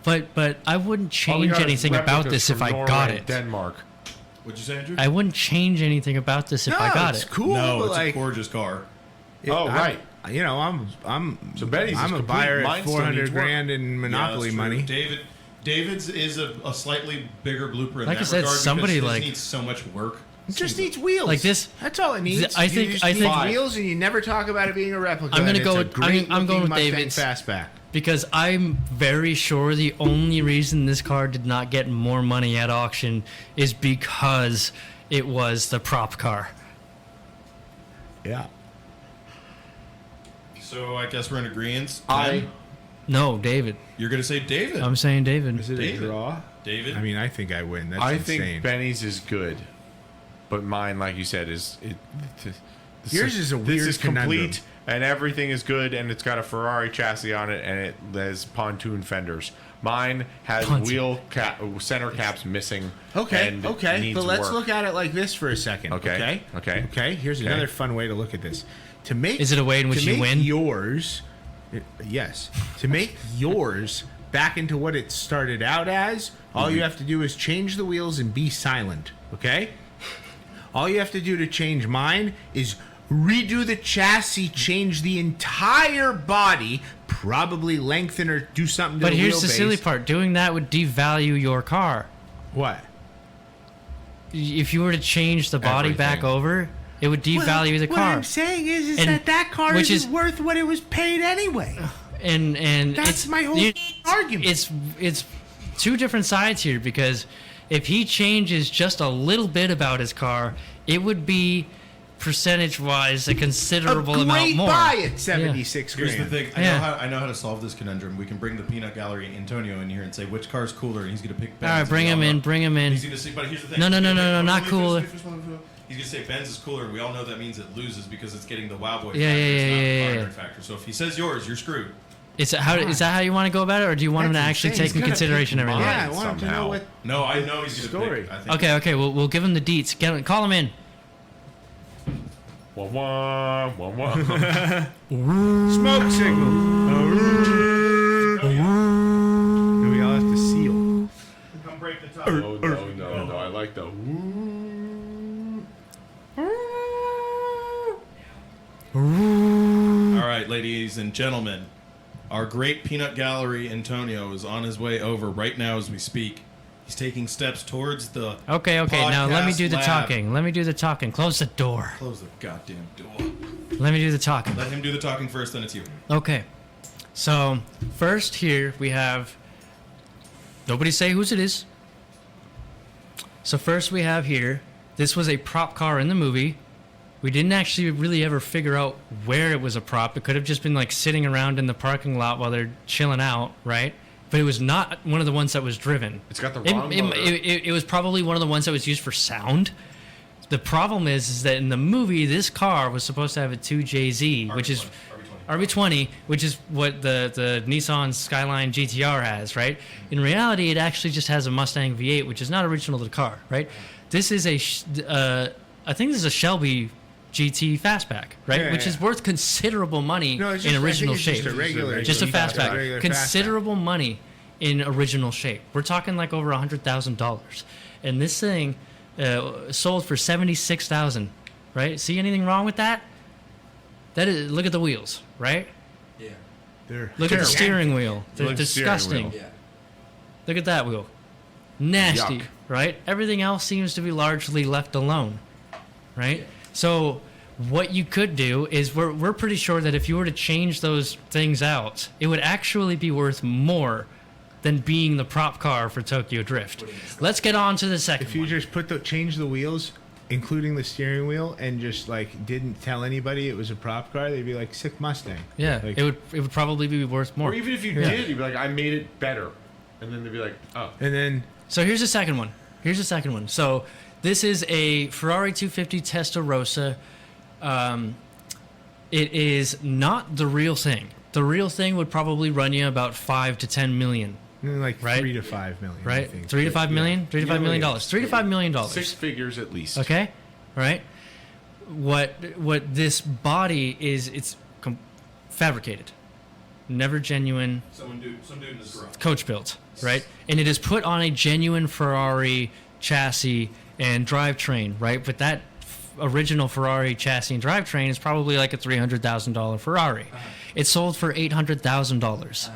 But I wouldn't All we change got is anything about replicas this if from I Norway got and it. Denmark. What'd you say, Andrew? I wouldn't change anything about this if no, I got it's it. cool. no, but it's like, a gorgeous car. Oh, right. You know, I'm So Benny's is I'm a complete. buyer at Mine still 400 needs work. grand in Monopoly Yeah, that's true. money. David's is a slightly bigger blooper in Like that I said, regard somebody because his like- needs so much work. It just needs wheels. Like this- That's all it needs. I You think- just I need think- wheels, and you never talk about it being a replica. I'm gonna and go it's a with- I'm going great-looking with Mustang David's. Fastback. Because I'm very sure the only reason this car did not get more money at auction is because it was the prop car. Yeah. So I guess we're in agreement. No, David. You're gonna say David. I'm saying David. Is it David. a draw? David. I mean, I think I win. That's I insane. think Benny's is good, but mine, like you said, is Yours is a This weird is conundrum. complete, and everything is good, and it's got a Ferrari chassis on it, and it has pontoon fenders. Mine has center caps missing. Okay, and okay, needs but let's work. look at it like this for a second. Okay, okay. okay. Here's another fun way to look at this. To make Is it a way in which to you make win? Yours, yes. To make yours back into what it started out as, all you have to do is change the wheels and be silent. Okay. All you have to do to change mine is redo the chassis, change the entire body, probably lengthen or do something to But the here's the silly wheelbase. part. Doing that would devalue your car. What? If you were to change the body back Everything. over, it would devalue the What car. I'm saying is And- that car which isn't is- worth what it was paid anyway. And That's it's, my whole argument. It's two different sides here, because if he changes just a little bit about his car, it would be percentage-wise a considerable amount great more. buy at 76 Here's the grand. thing. Yeah. I know how to solve this conundrum. We can bring the peanut gallery Antonio in here and say which car's cooler, and he's gonna pick Benz. All right, and bring we all him in. know. Bring him in. He's gonna say, but here's the thing. No, He's gonna not let me cooler. finish. He's gonna say Benz is cooler, and we all know that means it loses because it's getting the wow boy Yeah, factor. yeah, It's yeah, not the yeah, car yeah. nerd factor. So if he says yours, you're screwed. Is that how you want to go about it, or do you want him to That's actually insane. take He's in gonna consideration pick everything? Yeah, I want him to somehow. know what. No, I know he's gonna Story. pick. I think Okay. We'll give him the deets. Call him in. Wah, wah, wah, wah. Smoke signal. We all have to seal. Come break the top. No. I like the woo. All right, ladies and gentlemen, our great peanut gallery Antonio is on his way over right now as we speak. He's taking steps towards the. Okay. Now let me podcast do the lab. talking. Close the door. Close the goddamn door. Let me do the talking. Let him do the talking first, then it's you. Okay. So first here we have. Nobody say whose it is. So first we have here. This was a prop car in the movie. We didn't actually really ever figure out where it was a prop. It could have just been like sitting around in the parking lot while they're chilling out, right? But it was not one of the ones that was driven. It's got the wrong motor. It was probably one of the ones that was used for sound. The problem is that in the movie, this car was supposed to have a 2JZ, which is RB20, which is what the Nissan Skyline GTR has, right? In reality, it actually just has a Mustang V8, which is not original to the car, right? This is I think this is a Shelby GT fastback, right? Yeah, Which yeah. is worth considerable money No, it's in just, original I think it's shape. Just a regular. Just a regular fastback. fastback. Considerable money in original shape. We're talking like over $100,000, and this thing sold for $76,000. Right? See anything wrong with that? That is. Look at the wheels. Right? Yeah. They're Look at the steering wheel. They're Look at the steering disgusting. wheel. Yeah. Look at that wheel. Nasty. Yuck. Right? Everything else seems to be largely left alone. Right? Yeah. So what you could do is we're pretty sure that if you were to change those things out, it would actually be worth more than being the prop car for Tokyo Drift. Let's get on to the second If you one. just change the wheels, including the steering wheel, and just like didn't tell anybody it was a prop car, they'd be like, sick Mustang. Yeah, Like, it would probably be worth more. Or even if you Yeah. did, you'd be like, I made it better. And then they'd be like, oh. And then So here's the second one. So this is a Ferrari 250 Testarossa. It is not the real thing. The real thing would probably run you about $5 to $10 million, like Right? 3 to 5 million. I right? think. 3 to 5 million, $3 to $5 million, Yeah. $3 to $5 million. Six figures at least. Okay, right? What this body is? It's fabricated, never genuine, Some dude in his garage. coach built, right? And it is put on a genuine Ferrari chassis and drivetrain, right? But that original Ferrari chassis and drivetrain is probably like a $300,000 Ferrari. It sold for $800,000,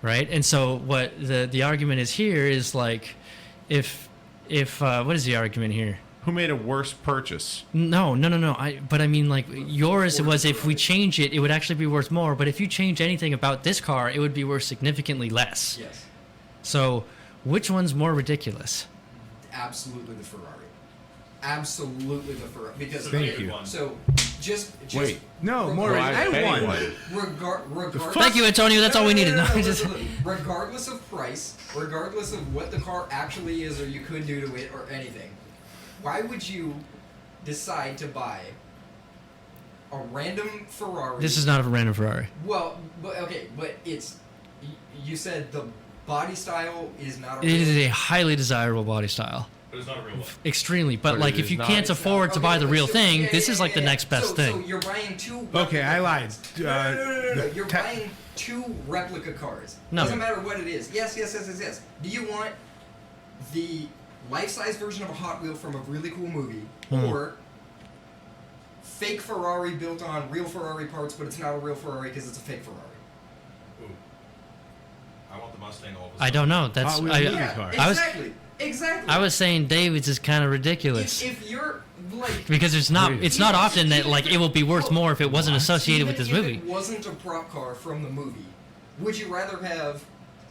right? And so what the argument is here is like, if what is the argument here? Who made a worse purchase? No. But I mean, like, yours was if we change it, it would actually be worth more. But if you change anything about this car, it would be worth significantly less. Yes. So, which one's more ridiculous? Absolutely the Ferrari. Absolutely the Ferrari. Because Thank you. So just Wait. No, more. Well, I bet won. he regardless. Thank you, Antonio. That's all we needed. No, just- Regardless of price, regardless of what the car actually is or you could do to it or anything, why would you decide to buy a random Ferrari. This is not a random Ferrari. Well, but okay, but it's. You said the body style is not a It is real. a highly desirable body style. But it's not a real one. Extremely. But, But like, it if is you not. can't afford to buy the but real so- thing, yeah, this yeah, is like the yeah. next best So thing. you're buying two. Okay, I replica lied. cars. No. You're buying two replica cars. No. Doesn't matter what it is. Yes. Do you want the life-size version of a Hot Wheel from a really cool movie, or fake Ferrari built on real Ferrari parts, but it's not a real Ferrari because it's a fake Ferrari? Ooh. I want the Mustang all of a I sudden. don't know. That's Hot Wheels I, movie Yeah, car. I was- exactly. I was saying David's is kind of ridiculous. If you're like. Because it's not often that like it will be worth more if it wasn't associated with this Even movie. if it wasn't a prop car from the movie, would you rather have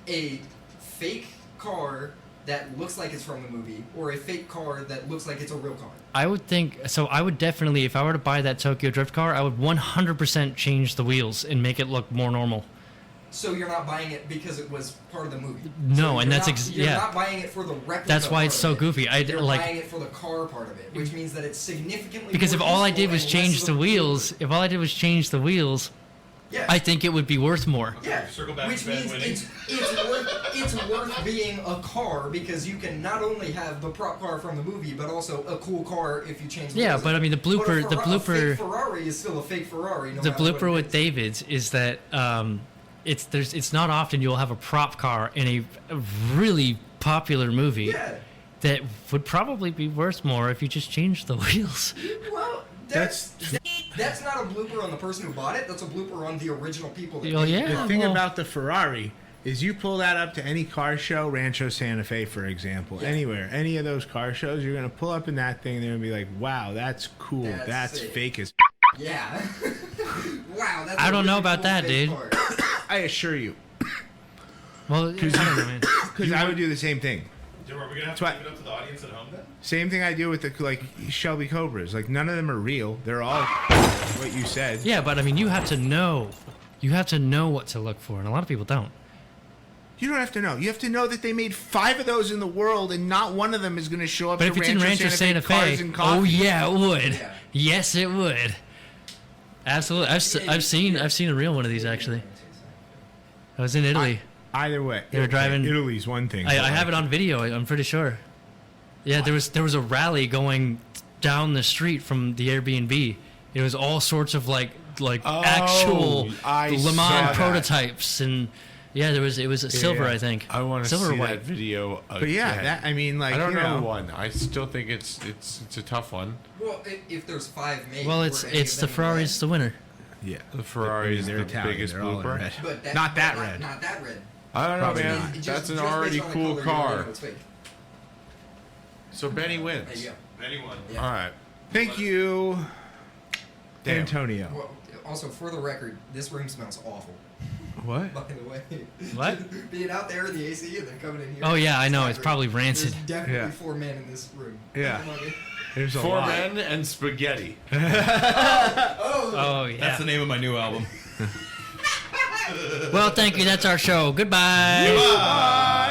a fake car that looks like it's from the movie, or a fake car that looks like it's a real car? I would think so. I would definitely, if I were to buy that Tokyo Drift car, I would 100% change the wheels and make it look more normal. So you're not buying it because it was part of the movie. No, So and you're that's not, you're yeah. not buying it for the replica. That's why it's part so of it. goofy. You're like buying it for the car part of it, which means that it's significantly. because if more all I useful did was and change less the of a wheels, blooper. if all I did was change the wheels, Yeah. I think it would be worth more. Yeah, Circle back which to Ben means winning. it's worth being a car because you can not only have the prop car from the movie, but also a cool car if you change. The Yeah, wheels. but I mean the But a blooper, the A blooper, fake Ferrari is still a fake Ferrari. No the matter what blooper it with is. David's is that it's not often you'll have a prop car in a really popular movie Yeah. that would probably be worth more if you just changed the wheels. Well, that's not a blooper on the person who bought it. That's a blooper on the original people. That Oh, made it. yeah. The thing well- about the Ferrari is you pull that up to any car show, Rancho Santa Fe, for example, anywhere, any of those car shows, you're gonna pull up in that thing and they're gonna be like, "Wow, that's cool. That's That's sick. fake as." Yeah. Wow. That's I a don't know really about cool that, fake dude. car. I assure you, Well, I don't know, man. because I would do the same thing. Are we gonna have So to I- leave it up to the audience at home then? Same thing I do with the like Shelby Cobras. Like none of them are real. They're all what you said. Yeah, but I mean, you have to know what to look for, and a lot of people don't. You don't have to know. You have to know that they made 5 of those in the world, and not one of them is going to show up. But to if it's in Rancho Santa Cars Fe, and Coffee. oh yeah, it would. Yeah. Yes, it would. Absolutely. I've seen a real one of these actually. I was in Italy. Either way, They were driving- Italy's one thing. I but, have like, it on video. I'm pretty sure. Yeah, there was a rally going down the street from the Airbnb. It was all sorts of like Oh, actual I Le saw Mans that. prototypes, and yeah, it was silver, yeah. I think. I want to silver see or white. that video. But yeah, again. that I mean, like I don't you know know, the one. I still think it's a tough one. Well, if there's 5 made. Well, were it's any it's of the them Ferrari's red? the winner. yeah, The Ferrari is they're the Italian, biggest they're all in blooper. red. But Not that but red. Not that red. I don't know, Probably man. not. Just- That's an just based already on the cool color, you already know car. it's fake. So Benny There wins. you go. Anyone? Yeah. All right. Thank you, Damn. Antonio. Well, also, for the record, this room smells awful. What? By the way. What? Being out there in the AC and then coming in here. Oh, yeah, I know, not it's great. probably rancid. There's definitely Yeah. 4 men in this room. Yeah. There's a 4 lot. men and spaghetti. Oh yeah. That's the name of my new album. Well, thank you. That's our show. Goodbye. Bye.